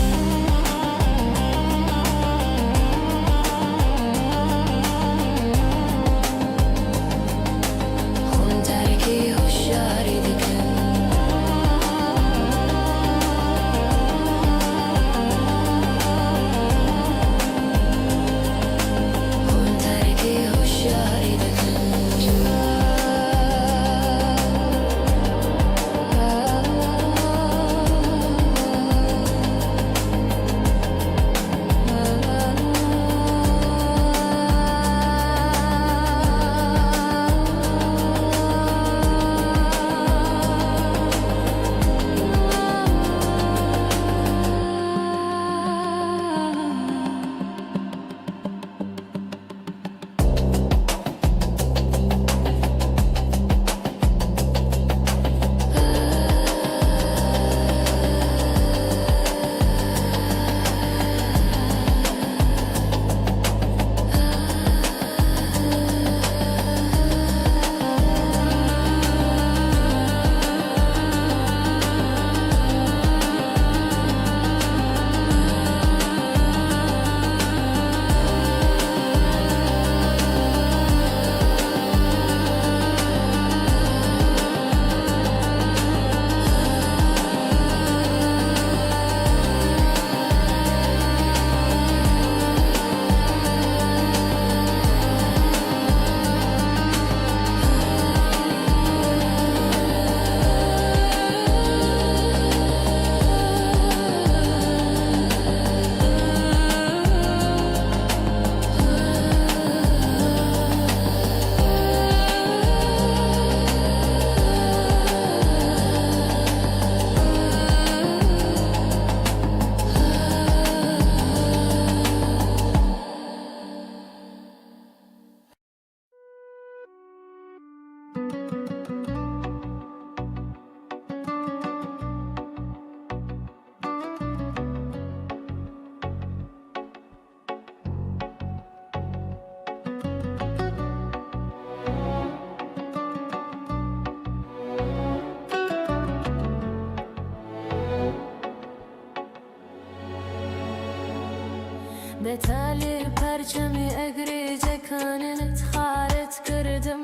تالی پرچمی اگری جکانت خارت کردم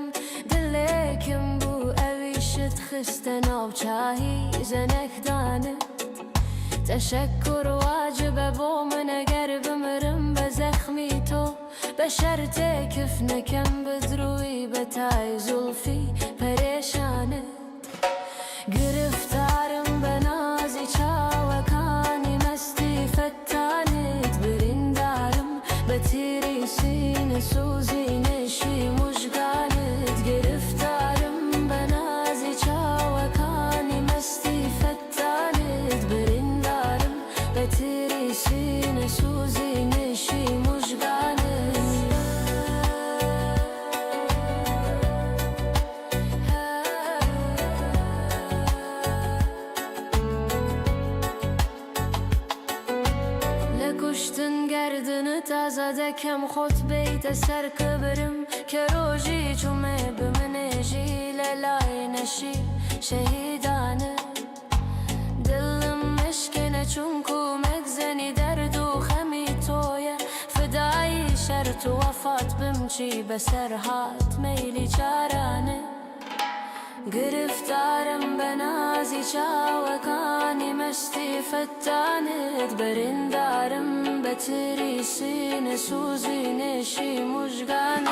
دلکم بو اویشت خسته ناوچاهی زنک دانت تشکر واجبه با من اگر بمرم به زخمی تو به شرط کف نکم بدروی به تای زلفی پریشانت گرفتارم به نازی چاوکانی مستی فتانت بریندارم به تیری سینه سوزی نشی مشگانت گرفتارم به نازی چاوکانی مستی فتانت بریندارم به تیری سینه سوزی نشی مشگانت لکشتن گردن تازه کم خود بیت سر کبرم که روژی چومه بمنجی للای نشی شهیدانه دلم مشکنه چون کومک زنی درد و خمی تویه فدایی شرط و وفات بمچی بسر هات میلی چارانه گرفتارم به نازی چاوکانی مستی فتانت بریندارم به تیری سینه سوزی نشی مشگانت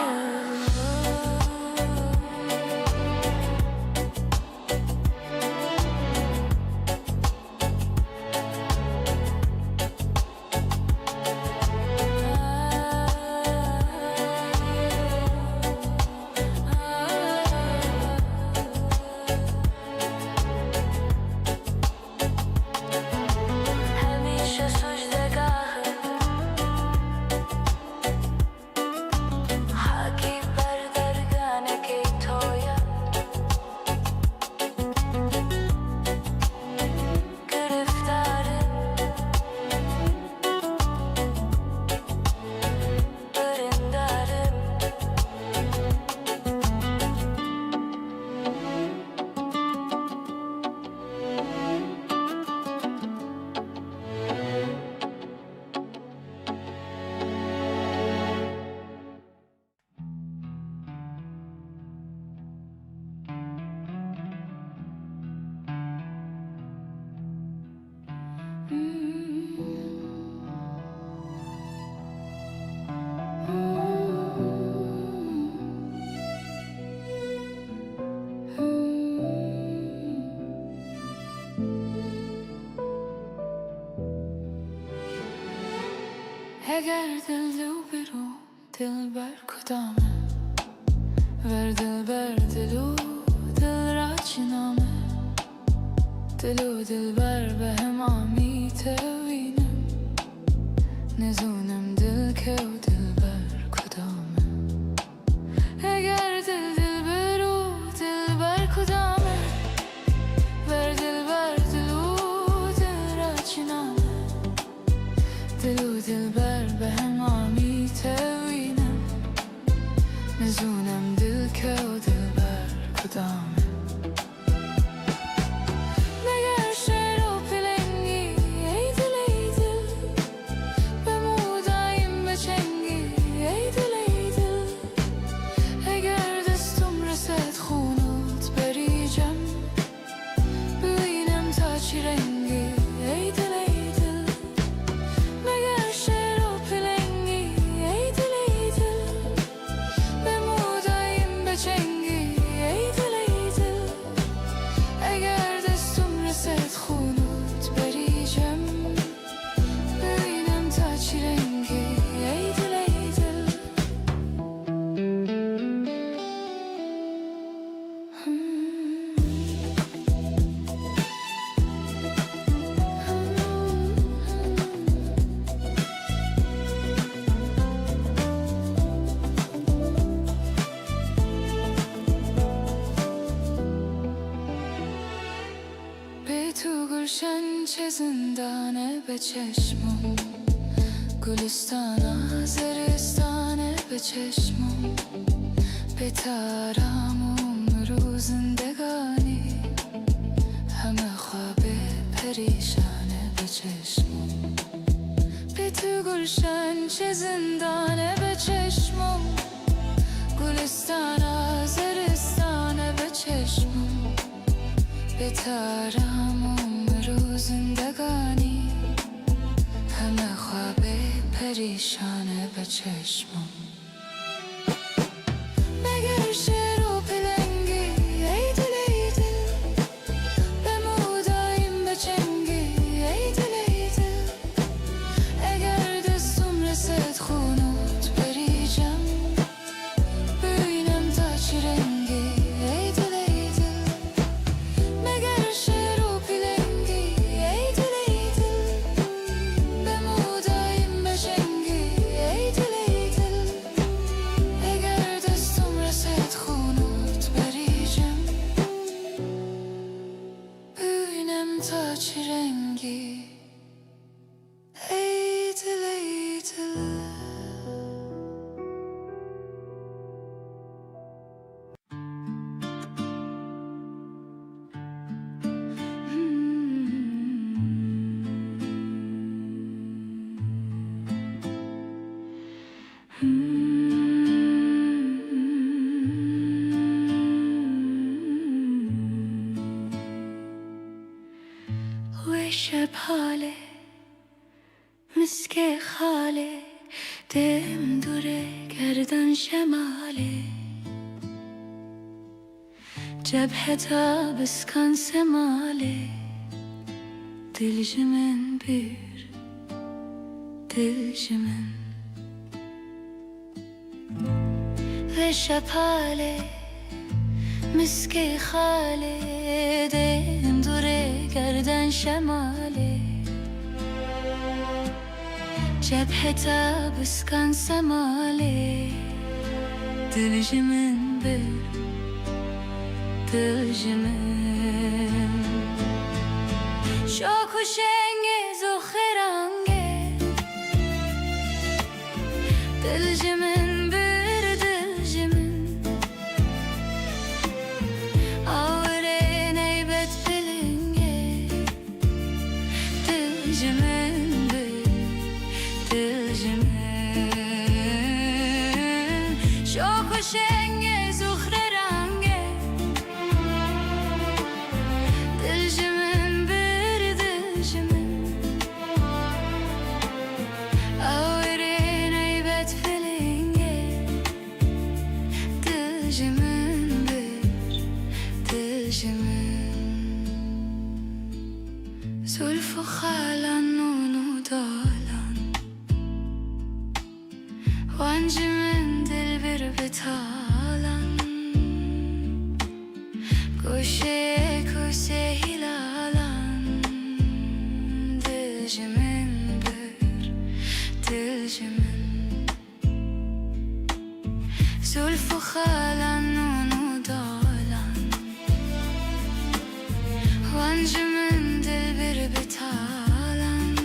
اگر دل دو برو دل بر کدامه ور دل بر دلو دل را چنامه دلو دل بر به هم آمیته وینم نزونم دل که و دل بر کدامه اگر دل دل برو دل بر کدامه ور دل بر دلو دل را چنامه دلو دل بر به هم آمیته وینم نزونم دل که و دل بر کدامه مگر شعر و پلنگی ای دل ای دل بمودایم بچنگی ای دل ای دل اگر دستم رسد خونت بریجم ببینم تا چی رنگی ای دل ای دل مگر شعر و پلنگی ای دل ای دل بمودایم بچنگی ای دل ای دل اگر دستم رسد خونت بریجم ببینم تا چی رنگی ای دل ای دل به تو گلشن چه زندانه به چشمم گلستان زرستانه به چشمم به ترامم رو زندگانی همه خواب پریشانه به چشمم به تو گلشن چه زندانه به چشمم، گلستان آذرستانه به چشمم، بهتر همون رو زندگانی، همه خواب پریشانه به چشمم. مگر شعر و پلنگی ای دل ای دل، بمودایم بچنگی ای دل ای دل، اگر دستم رسد خونوت بریجم، ببینم تا چی رنگی ای دل ای دل. مگر شعر و پلنگی ای دل ای دل، بمودایم بچنگی ای دل ای دل، اگر دستم رسد خونوت بریجم، ببینم تا چی رنگی ای دل ای دل. و شب حاله مسک خاله، دم دوره گردن شماله، جبهه تا بسکن سماله، دل جمن بیر دل جمن. و شب حاله مسک خاله، دم دوره گردن شماله، جبهه تا بسکن سماله، دل جمن بر دل جمن. شاک و شنگز و خرنگه، دل جمن بر دل جمن، آوره نیبت پلنگه، دل جمن بر دل جمن. شاک و شنگز و خرنگه، دل جمن بر دل جمن، آوره نیبت پلنگه، دل جمن بر دل جمن. زلف و خالن نون و دالن، وانج من دل بر بتالن، گوشه کوسه هلالن، دل جمن بر دل جمن. زلف و خالن نون و دالن، وانج من دل بر بتالن،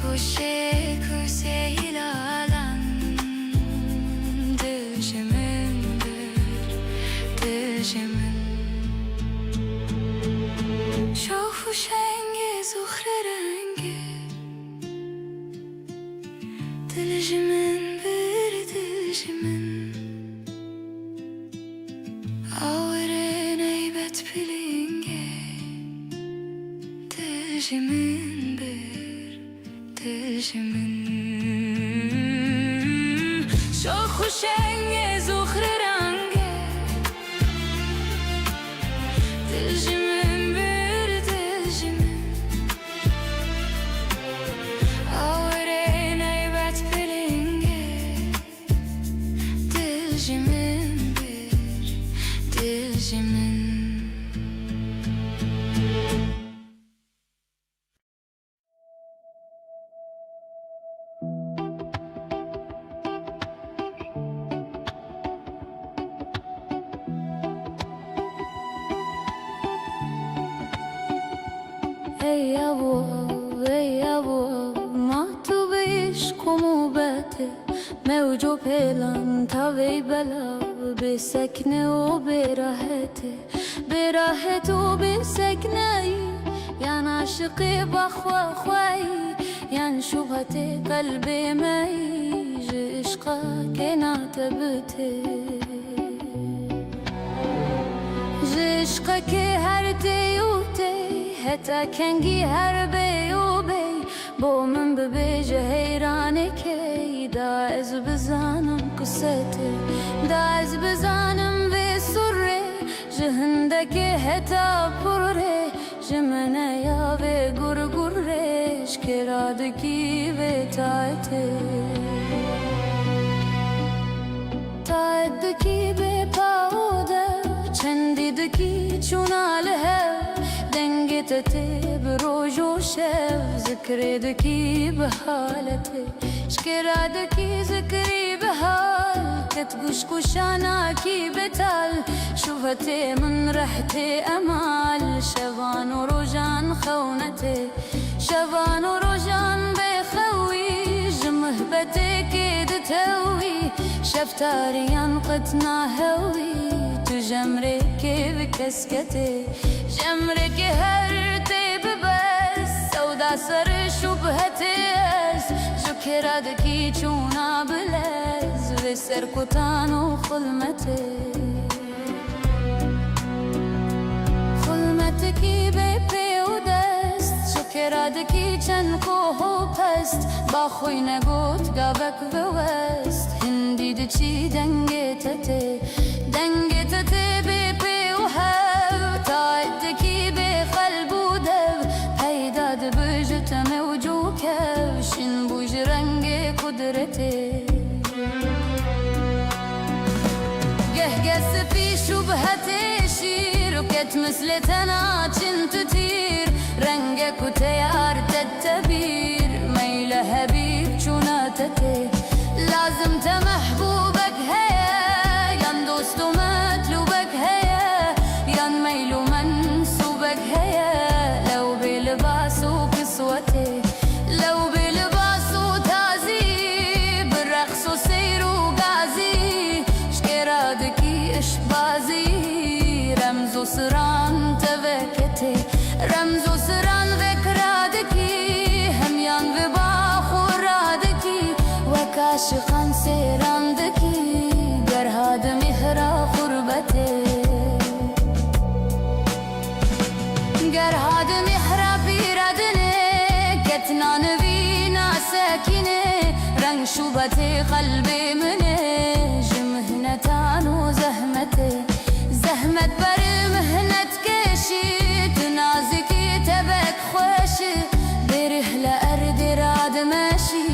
گوشه کوسه هلالن، دل جمن بر دل جمن. شاخ و شنگز و خرنگه، دل جمن بر دل جمن، آوره نیبت پلنگه، دل جمن بر دل جمن. شاخ و شنگز و خرنگه، دل جمن بر دل جمن، آوره نیبت پلنگه، دل جمن بر دل جمن. ای ابو ما تو بیش کمو بته، موج و پیلان تا وی بلا، به سکنه و به راحت و به سکنه، یا عاشقی با خواهی ين شبهتي قلبي ما يجي عشقك نعتبتي عشقك هرتي وتي هتا كنجي هربي وبي بو من ببيجي هيرانكي داعز بزانم قصتي داعز بزانم بسري جهندك هتا بري جمنا يا بغرغري شكرادكي بتاعتي تاعتكي بپاوده چندیدکی چونال هر دنگتتی بروج و شب ذکردکی به حالتی شکرادکی ذکری به حال کتگوش کشانا کی بتال شوفتی من رحتی امال شوان و روجان خونتی شوان و روجان بخوی جمهبتی که دتوی شفتاریان قطنا هوی جمرك بكسكتي جمرك هرتي ببس سودا سر شبهتي جكرادكي چونا بلز بسر كتانو خلمتي خلمتكي بپی و دست جكرادكي چنكو هو پست با خوی نگوت گابک بوست هندی دچی دنگتتي دنگتتي بپی و هف تاعدكي بقلب و دف پیداد بجتم و جو کفشن بوج رنگ قدرتي قهقس في شبهتي شير وكت مثل تناچن تطير رنگك و تيار تتبير ميل حبيب چوناتتي لازم تمحبوبك هيا ين دوست و مطلوبك هيا ين ميل و منسوبك هيا لو بلباس و كسوتي لو بلباس و تازي بالرقص و سير و غازي شكرادكي اشبازي رمز و سران تبكتي رمز و سران ذكرادكي هميان بباخورادكي وكاشقان سيراندكي قرهاد مهرا غربتي قرهاد مهرا بيردني كتنا نبينا ساكني رنگ شوبتي قلبي مني جمهنتان و زهمتي زهمت بر مهنت كشي تنازكي تبك خوشي برحلة أرض راد ماشي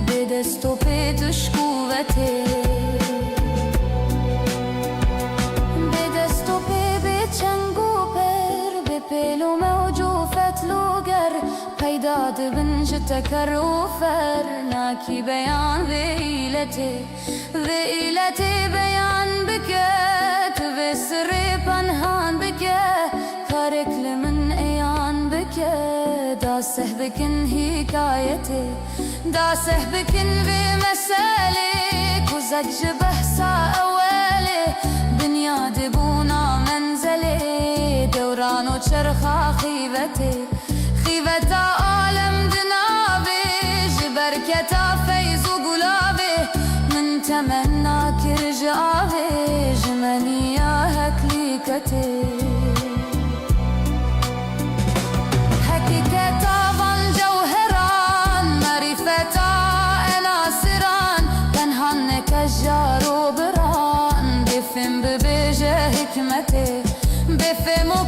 بدستو بيتش قوتي بدستو بيتشنگو بر بپیلو موجو فتلوگر پیداد بنج تکر و فر ناکی بیان ویلتی بیان بکت و سر پنهان بکت کارک لمن ایان بکت داسه بکن حکایتی داسه بکن بمسالي كوزج بحثا أولي بنياد بونا منزلي دوران و چرخا خيبتي خيبتا عالم دنابي جبركتا فيز و قلابي من تمنى كرجابي جمنيا هكليكتي حقيقتا فان جوهران معرفتا ناصران تنهان كجار و بران بفهم ببيجه حكمتي بفهمو